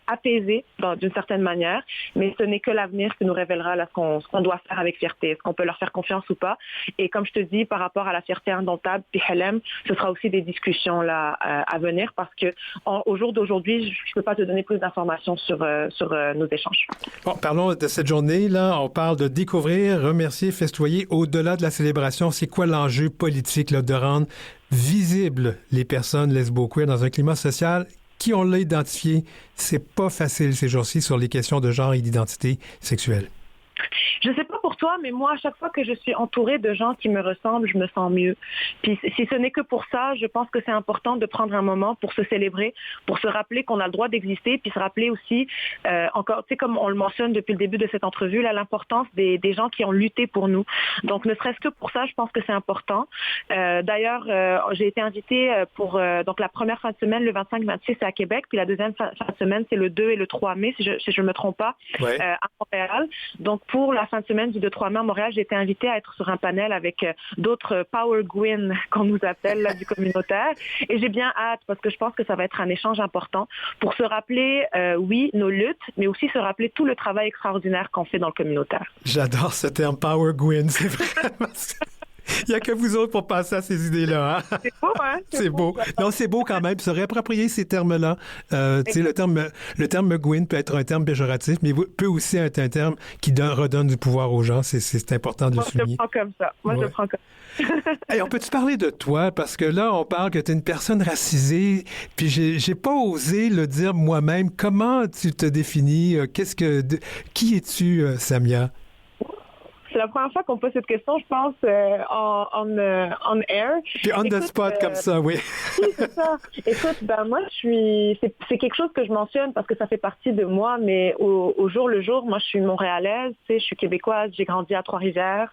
apaisée d'une certaine manière, mais ce n'est que l'avenir qui nous révélera là, ce qu'on doit faire avec fierté, est-ce qu'on peut leur faire confiance ou pas. Et comme je te dis, par rapport à la fierté indomptable, puis Helem, ce sera aussi des discussions là à venir parce que au jour d'aujourd'hui, je ne peux pas te donner plus d'informations sur nos échanges. Bon, parlons de cette journée-là. On parle de découvrir, remercier, festoyer. Au-delà de la célébration, c'est quoi l'enjeu politique là, de rendre visibles les personnes lesbo-queer dans un climat social qui, on l'a identifié, c'est pas facile ces jours-ci sur les questions de genre et d'identité sexuelle? Je sais pas pour toi, mais moi, à chaque fois que je suis entourée de gens qui me ressemblent, je me sens mieux. Puis si ce n'est que pour ça, je pense que c'est important de prendre un moment pour se célébrer, pour se rappeler qu'on a le droit d'exister, puis se rappeler aussi, encore, tu sais, comme on le mentionne depuis le début de cette entrevue, là, l'importance des gens qui ont lutté pour nous. Donc, ne serait-ce que pour ça, je pense que c'est important. D'ailleurs, j'ai été invitée pour donc la première fin de semaine, le 25-26, c'est à Québec, puis la deuxième fin de semaine, c'est le 2 et le 3 mai, si je ne me trompe pas, à Montréal. Donc, pour la fin de semaine du 2-3 mai à Montréal, j'ai été invitée à être sur un panel avec d'autres Power Gwyn, qu'on nous appelle, là, du communautaire. Et j'ai bien hâte, parce que je pense que ça va être un échange important pour se rappeler, oui, nos luttes, mais aussi se rappeler tout le travail extraordinaire qu'on fait dans le communautaire. J'adore ce terme Power Gwyn, c'est vraiment... Il n'y a que vous autres pour penser à ces idées-là. Hein? C'est beau, hein? C'est beau. Non, c'est beau quand même. Se réapproprier ces termes-là. Tu sais, le terme Gwyn peut être un terme péjoratif, mais peut aussi être un terme qui redonne du pouvoir aux gens. C'est important de le souligner. Moi, je le prends comme ça. Je le prends comme ça. Hey, on peut-tu parler de toi? Parce que là, on parle que tu es une personne racisée, puis j'ai pas osé le dire moi-même. Comment tu te définis? Qui es-tu, Samia? C'est la première fois qu'on pose cette question, je pense, on air. Puis on the spot comme ça, oui. Oui, c'est ça. Écoute, moi, c'est quelque chose que je mentionne parce que ça fait partie de moi, mais au jour le jour, moi, je suis montréalaise, tu sais, je suis québécoise, j'ai grandi à Trois-Rivières,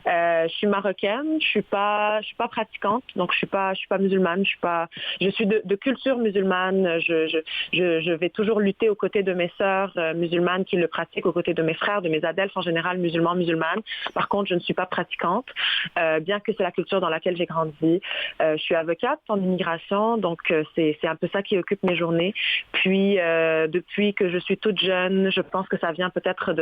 je suis marocaine, je suis pas pratiquante, donc je suis pas musulmane, je suis de culture musulmane, je vais toujours lutter aux côtés de mes sœurs musulmanes qui le pratiquent, aux côtés de mes frères, de mes adelphes en général musulmanes. Par contre, je ne suis pas pratiquante, bien que c'est la culture dans laquelle j'ai grandi. Je suis avocate en immigration, donc c'est un peu ça qui occupe mes journées. Puis, depuis que je suis toute jeune, je pense que ça vient peut-être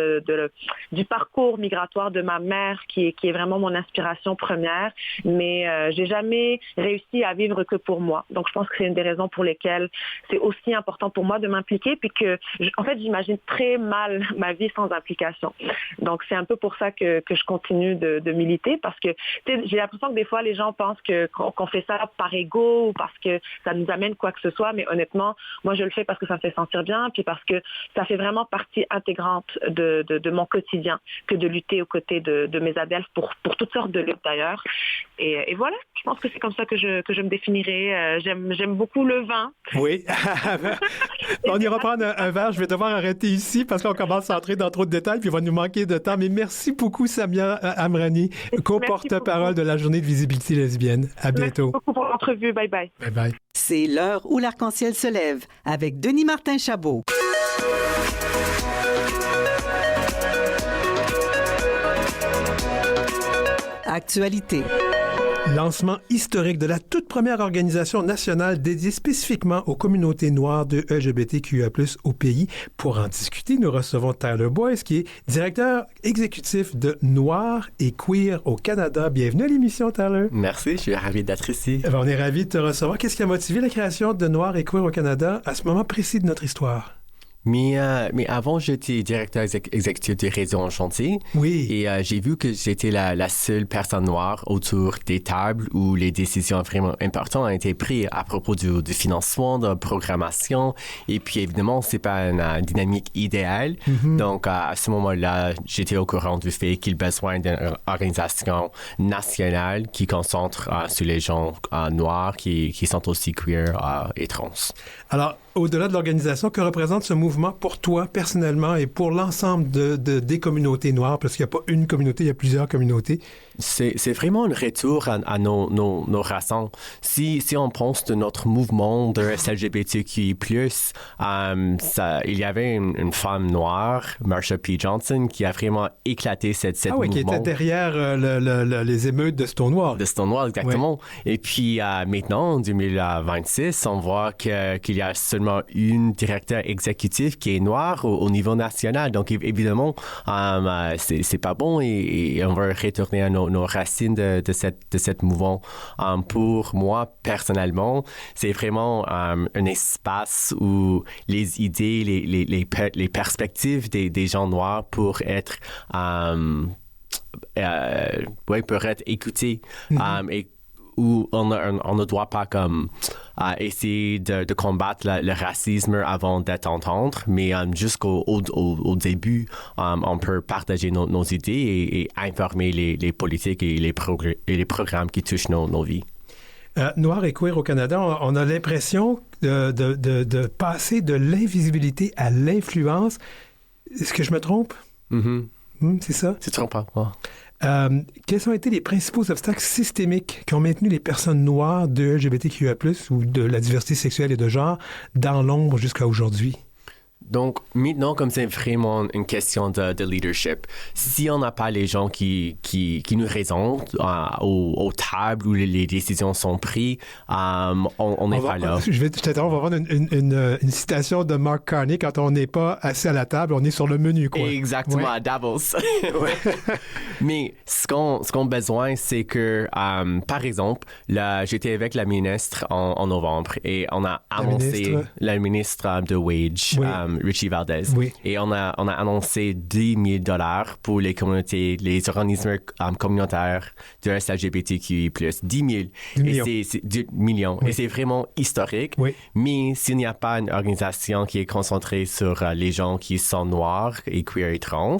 du parcours migratoire de ma mère, qui est vraiment mon inspiration première, mais j'ai jamais réussi à vivre que pour moi. Donc, je pense que c'est une des raisons pour lesquelles c'est aussi important pour moi de m'impliquer, puis que, en fait, j'imagine très mal ma vie sans implication. Donc, c'est un peu pour ça que je continue de militer, parce que j'ai l'impression que des fois les gens pensent qu'on fait ça par ego ou parce que ça nous amène quoi que ce soit, mais honnêtement, moi je le fais parce que ça me fait sentir bien, puis parce que ça fait vraiment partie intégrante de mon quotidien que de lutter aux côtés de mes adelphes pour toutes sortes de luttes d'ailleurs. Et voilà, je pense que c'est comme ça que je me définirais. J'aime beaucoup le vin. Oui. On ira prendre un verre. Je vais devoir arrêter ici parce qu'on commence à entrer dans trop de détails, puis il va nous manquer de temps. Mais merci beaucoup, Samia Amrani, co-porte-parole de la Journée de visibilité lesbienne. À bientôt. Merci beaucoup pour l'entrevue. Bye bye. Bye bye. C'est l'heure où l'arc-en-ciel se lève avec Denis Martin Chabot. Actualité. Lancement historique de la toute première organisation nationale dédiée spécifiquement aux communautés noires de LGBTQIA+, au pays. Pour en discuter, nous recevons Tyler Boyce, qui est directeur exécutif de Noir et Queer au Canada. Bienvenue à l'émission, Tyler. Merci, je suis ravi d'être ici. On est ravi de te recevoir. Qu'est-ce qui a motivé la création de Noir et Queer au Canada à ce moment précis de notre histoire? Mais avant, j'étais directeur exécutif du réseau Enchanté. Oui. Et j'ai vu que j'étais la seule personne noire autour des tables où les décisions vraiment importantes ont été prises à propos du financement, de la programmation. Et puis, évidemment, c'est pas une dynamique idéale. Mm-hmm. Donc, à ce moment-là, j'étais au courant du fait qu'il y a besoin d'une organisation nationale qui concentre sur les gens noirs qui sont aussi queer et trans. Alors, au-delà de l'organisation, que représente ce mouvement pour toi, personnellement, et pour l'ensemble des communautés noires? Parce qu'il n'y a pas une communauté, il y a plusieurs communautés. C'est vraiment un retour à nos racines. Si on pense de notre mouvement de LGBTQI+, il y avait une femme noire, Marsha P. Johnson, qui a vraiment éclaté cette mouvement. Qui était derrière les émeutes de Stonewall. De Stonewall, exactement. Ouais. Et puis maintenant, en 2026, on voit qu'il y a seulement une directeur exécutive qui est noire au niveau national. Donc, évidemment, c'est pas bon et on va retourner à nos racines de cette mouvement. Pour moi, personnellement, c'est vraiment un espace où les idées, les perspectives des gens noirs pour être écoutées. Mm-hmm. Et où on ne doit pas comme essayer de combattre le racisme avant d'être entendu, mais jusqu'au début, on peut partager nos idées et informer les politiques et les programmes qui touchent nos vies. Noir et queer au Canada, on a l'impression de passer de l'invisibilité à l'influence. Est-ce que je me trompe? C'est ça? C'est trompant. Quels ont été les principaux obstacles systémiques qui ont maintenu les personnes noires de LGBTQIA+, ou de la diversité sexuelle et de genre dans l'ombre jusqu'à aujourd'hui? Donc, maintenant, comme c'est vraiment une question de leadership, si on n'a pas les gens qui nous raisonnent aux tables où les décisions sont prises, on n'est pas là. Je t'interromps, on va voir une citation de Mark Carney: quand on n'est pas assis à la table, on est sur le menu, quoi. Exactement, à Davos. Mais ce qu'on a besoin, c'est que, par exemple, j'étais avec la ministre en novembre et on a annoncé la ministre de Wage, Richie Valdez. Oui. Et on a annoncé $10 000 pour les communautés, les organismes communautaires de LGBTQI+. 10 000. Et c'est 10 millions. Oui. Et c'est vraiment historique. Oui. Mais s'il n'y a pas une organisation qui est concentrée sur les gens qui sont noirs et queer et trans,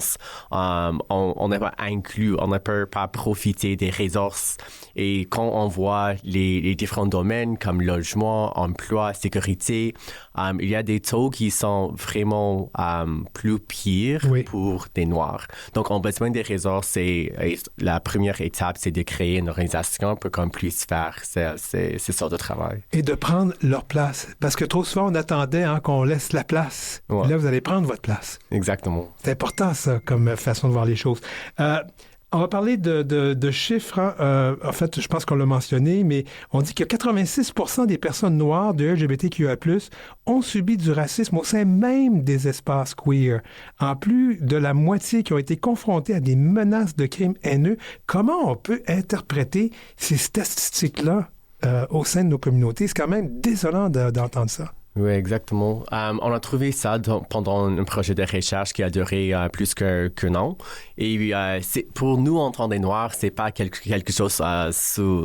on n'est pas inclus. On ne peut pas profiter des ressources. Et quand on voit les différents domaines comme logement, emploi, sécurité, il y a des taux qui sont vraiment plus pires pour des Noirs. Donc, on a besoin des ressources et la première étape, c'est de créer une organisation pour qu'on puisse faire ces sortes de travail. Et de prendre leur place. Parce que trop souvent, on attendait qu'on laisse la place. Ouais. Là, vous allez prendre votre place. Exactement. C'est important, ça, comme façon de voir les choses. On va parler de chiffres. En fait, je pense qu'on l'a mentionné, mais on dit que 86% des personnes noires de LGBTQIA+, ont subi du racisme au sein même des espaces queer. En plus de la moitié qui ont été confrontés à des menaces de crimes haineux, comment on peut interpréter ces statistiques-là au sein de nos communautés? C'est quand même désolant d'entendre ça. Oui, exactement. On a trouvé ça pendant un projet de recherche qui a duré plus qu'un an. Et pour nous, en tant que Noirs, c'est pas quelque chose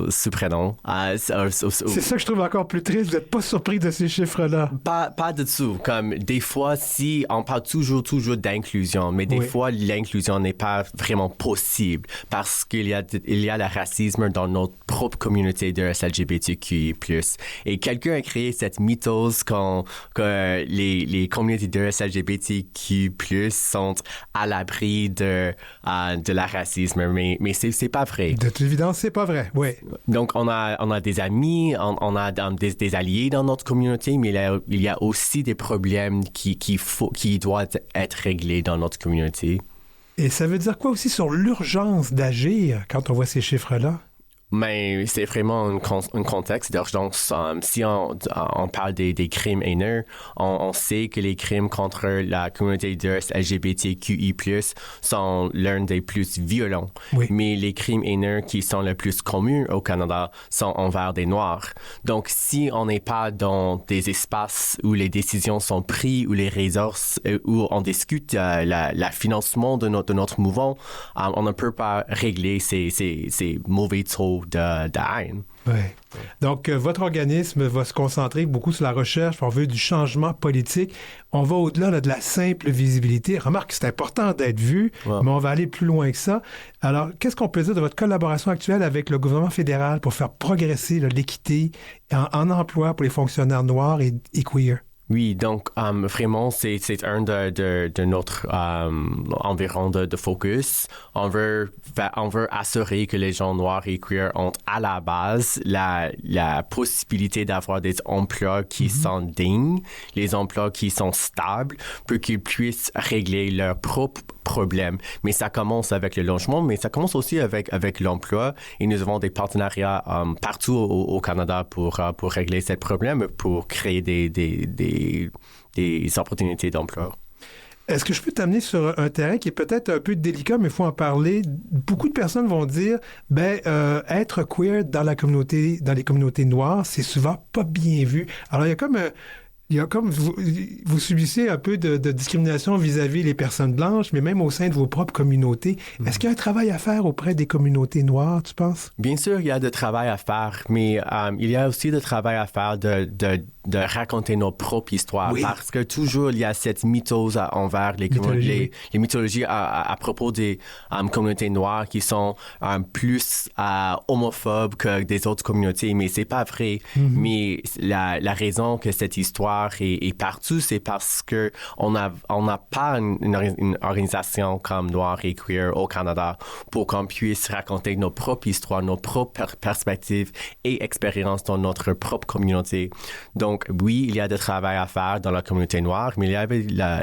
surprenant. C'est ça que je trouve encore plus triste. Vous n'êtes pas surpris de ces chiffres-là? Pas du tout. Comme des fois, si on parle toujours d'inclusion, mais des fois, l'inclusion n'est pas vraiment possible parce qu'il y a le racisme dans notre propre communauté de LGBTQI+. Et quelqu'un a créé cette mythose que les communautés de LGBTQ+ sont à l'abri de la racisme, mais c'est pas vrai. De toute évidence, c'est pas vrai, oui. Donc, on a des amis, on a des alliés dans notre communauté, mais il y a aussi des problèmes qui doivent être réglés dans notre communauté. Et ça veut dire quoi aussi sur l'urgence d'agir quand on voit ces chiffres-là? Mais c'est vraiment un contexte d'urgence. Si on parle des crimes haineux, on sait que les crimes contre la communauté de LGBTQI+, sont l'un des plus violents. Oui. Mais les crimes haineux qui sont les plus communs au Canada sont envers des Noirs. Donc, si on n'est pas dans des espaces où les décisions sont prises, où les ressources, où on discute le financement de notre mouvement, on ne peut pas régler ces mauvais taux de haine. Oui. Donc, votre organisme va se concentrer beaucoup sur la recherche. On veut du changement politique. On va au-delà de la simple visibilité. Remarque, c'est important d'être vu, mais on va aller plus loin que ça. Alors, qu'est-ce qu'on peut dire de votre collaboration actuelle avec le gouvernement fédéral pour faire progresser l'équité en emploi pour les fonctionnaires noirs et queer? Oui, donc vraiment, c'est un de notre environ de focus. On veut assurer que les gens noirs et queer ont à la base la possibilité d'avoir des emplois qui sont dignes, les emplois qui sont stables, pour qu'ils puissent régler leurs propres problèmes. Mais ça commence avec le logement, mais ça commence aussi avec l'emploi. Et nous avons des partenariats partout au Canada pour régler ces problèmes, pour créer des opportunités d'emploi. Est-ce que je peux t'amener sur un terrain qui est peut-être un peu délicat, mais il faut en parler? Beaucoup de personnes vont dire, être queer dans les communautés noires, c'est souvent pas bien vu. Alors, il y a comme il y a comme vous subissez un peu de discrimination vis-à-vis les personnes blanches, mais même au sein de vos propres communautés. Est-ce qu'il y a un travail à faire auprès des communautés noires, tu penses? Bien sûr, il y a de travail à faire, mais il y a aussi de travail à faire de raconter nos propres histoires. Oui. Parce que toujours, il y a cette mythose envers les mythologies à propos des communautés noires qui sont plus homophobes que des autres communautés, mais c'est pas vrai. Mais la raison que cette histoire est partout, c'est parce que on n'a pas une organisation comme Noir et Queer au Canada pour qu'on puisse raconter nos propres histoires, nos propres perspectives et expériences dans notre propre communauté. Donc, oui, il y a du travail à faire dans la communauté noire, mais il y a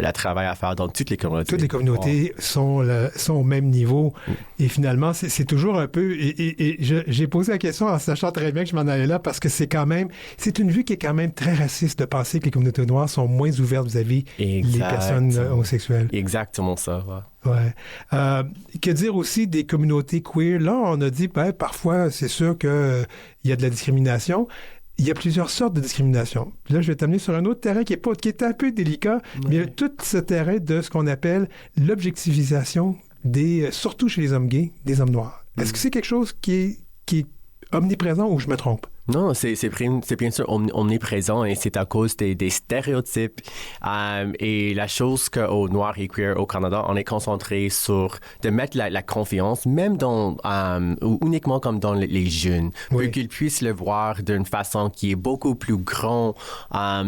le travail à faire dans toutes les communautés. Toutes les communautés sont au même niveau. Et finalement, c'est toujours un peu... Et j'ai posé la question en sachant très bien que je m'en allais là parce que c'est une vue qui est quand même très raciste de penser que les communautés noires sont moins ouvertes vis-à-vis les personnes homosexuelles. Exactement ça, ouais. Que dire aussi des communautés queer? Là, on a dit, parfois, c'est sûr qu'il y a de la discrimination. Il y a plusieurs sortes de discrimination. Puis là, je vais t'amener sur un autre terrain qui est un peu délicat, mais tout ce terrain de ce qu'on appelle l'objectivisation surtout chez les hommes gays, des hommes noirs. Est-ce que c'est quelque chose qui est omniprésent ou je me trompe? Non, c'est bien sûr omniprésent et c'est à cause des stéréotypes. Et la chose qu'au Noir et Queer au Canada, on est concentré sur de mettre la confiance, même ou uniquement comme dans les jeunes, pour qu'ils puissent le voir d'une façon qui est beaucoup plus grande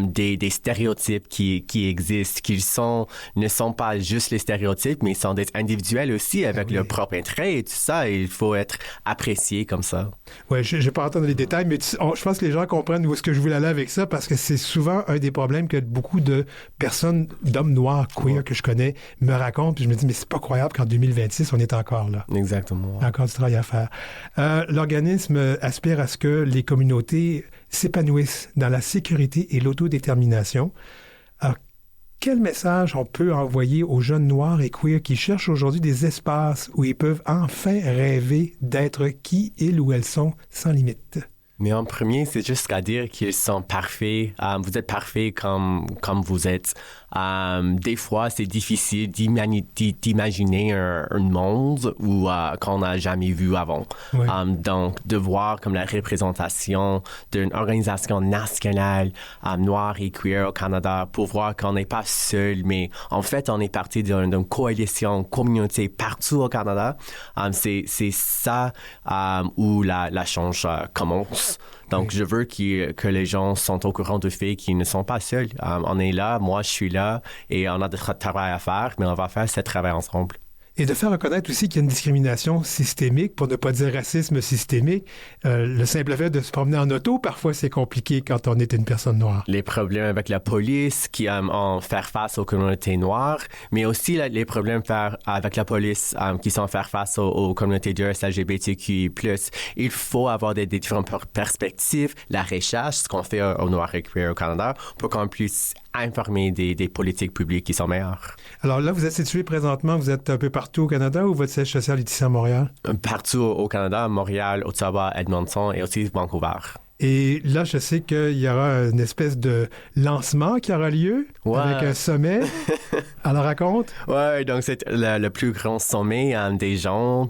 des stéréotypes qui existent, ne sont pas juste les stéréotypes, mais ils sont des individuels aussi avec leur propre intérêt et tout ça. Et il faut être apprécié comme ça. Oui, je ne vais pas entendre les détails, mais je pense que les gens comprennent où est-ce que je voulais aller avec ça parce que c'est souvent un des problèmes que beaucoup de personnes, d'hommes noirs, queer que je connais, me racontent. Puis je me dis, mais c'est pas croyable qu'en 2026, on est encore là. Exactement. Il y a encore du travail à faire. L'organisme aspire à ce que les communautés s'épanouissent dans la sécurité et l'autodétermination. Alors, quel message on peut envoyer aux jeunes noirs et queer qui cherchent aujourd'hui des espaces où ils peuvent enfin rêver d'être qui ils ou elles sont sans limite? Mais en premier, c'est juste à dire qu'ils sont parfaits. Vous êtes parfaits comme vous êtes. Des fois, c'est difficile d'imaginer un monde qu'on n'a jamais vu avant. Oui. Donc, de voir comme la représentation d'une organisation nationale noire et queer au Canada pour voir qu'on n'est pas seul, mais en fait, on est parti d'une coalition, communauté partout au Canada. C'est ça où la change commence. Donc, je veux que les gens sont au courant du fait qu'ils ne sont pas seuls. On est là, moi, je suis là, et on a du travail à faire, mais on va faire ce travail ensemble. Et de faire reconnaître aussi qu'il y a une discrimination systémique, pour ne pas dire racisme systémique. Le simple fait de se promener en auto, parfois, c'est compliqué quand on est une personne noire. Les problèmes avec la police qui ont faire face aux communautés noires, mais aussi les problèmes avec la police qui sont faire face aux communautés diverses LGBTQI+. Il faut avoir des différentes perspectives, la recherche, ce qu'on fait au Noir et Queer au Canada, pour qu'on puisse informer des politiques publiques qui sont meilleures. Alors là, vous êtes situé présentement, vous êtes un peu partout au Canada ou votre siège social est ici à Montréal? Partout au Canada, Montréal, Ottawa, Edmonton et aussi Vancouver. Et là, je sais qu'il y aura une espèce de lancement qui aura lieu avec un sommet. Alors, raconte. Oui, donc c'est le plus grand sommet des gens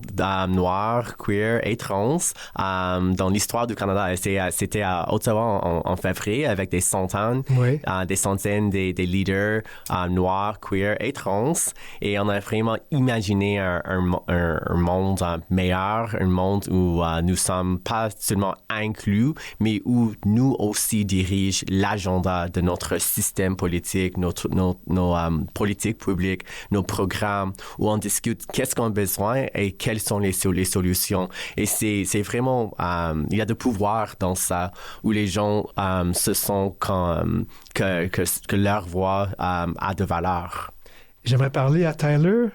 noirs, queer et trans dans l'histoire du Canada. C'était à Ottawa en février avec des centaines, des leaders noirs, queer et trans. Et on a vraiment imaginé un monde meilleur, un monde où nous sommes pas seulement inclus, mais où nous aussi dirigeons l'agenda de notre système politique, nos politiques publiques, nos programmes, où on discute qu'est-ce qu'on a besoin et quelles sont les solutions. Et c'est vraiment, il y a de pouvoir dans ça, où les gens se sentent que leur voix a de valeur. J'aimerais parler à Tyler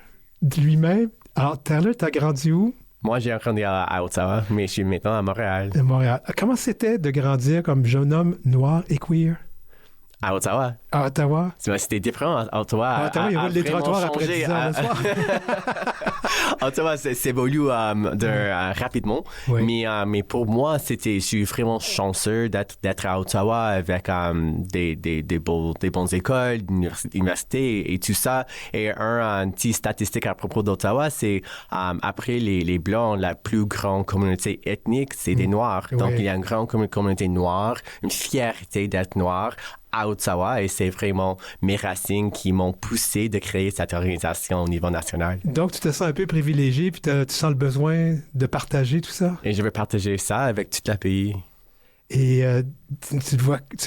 lui-même. Alors, Tyler, t'as grandi où? Moi, j'ai grandi à Ottawa, mais je suis maintenant à Montréal. À Montréal. Comment c'était de grandir comme jeune homme noir et queer? À Ottawa. À Ottawa? C'était différent à Ottawa. À Ottawa, ils roulent les trottoirs après 10 heures le soir. Ottawa s'évolue rapidement. Oui. Mais pour moi, je suis vraiment chanceux d'être à Ottawa avec des bonnes écoles, universités et tout ça. Et un petit statistique à propos d'Ottawa, c'est après les Blancs, la plus grande communauté ethnique, c'est des Noirs. Donc, il y a une grande communauté noire, une fierté d'être noir à Ottawa, et c'est vraiment mes racines qui m'ont poussé de créer cette organisation au niveau national. Donc, tu te sens un peu privilégié, puis tu sens le besoin de partager tout ça? Et je veux partager ça avec tout le pays. Et tu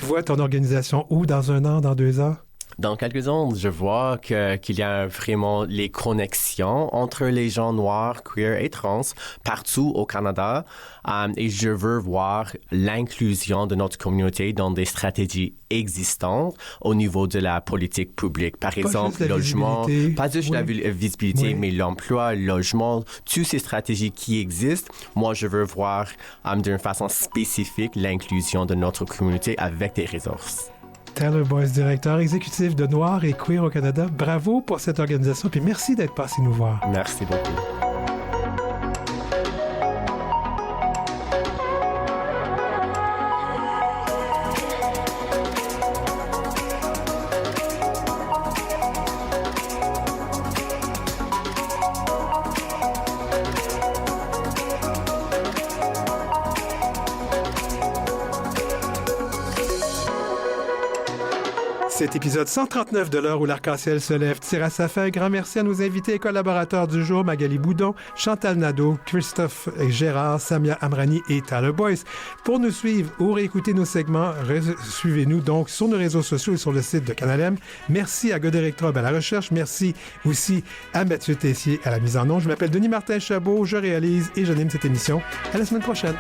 vois ton organisation où dans 1 an, dans 2 ans? Dans quelques ans, je vois qu'il y a vraiment les connexions entre les gens noirs, queer et trans partout au Canada. Et je veux voir l'inclusion de notre communauté dans des stratégies existantes au niveau de la politique publique. Par exemple, logement, pas juste la visibilité, mais l'emploi, le logement, toutes ces stratégies qui existent. Moi, je veux voir d'une façon spécifique l'inclusion de notre communauté avec des ressources. Tyler Boyce, directeur exécutif de Noir et Queer au Canada. Bravo pour cette organisation, puis merci d'être passé nous voir. Merci beaucoup. Cet épisode 139 de l'heure où l'arc-en-ciel se lève tire à sa fin. Un grand merci à nos invités et collaborateurs du jour, Magali Boudon, Chantal Nadeau, Christophe Gérard, Samia Amrani et Tyler Boyce. Pour nous suivre ou réécouter nos segments, suivez-nous donc sur nos réseaux sociaux et sur le site de Canal M. Merci à Godéric Trobe à la recherche. Merci aussi à Mathieu Tessier à la mise en onde. Je m'appelle Denis Martin Chabot, je réalise et j'anime cette émission. À la semaine prochaine.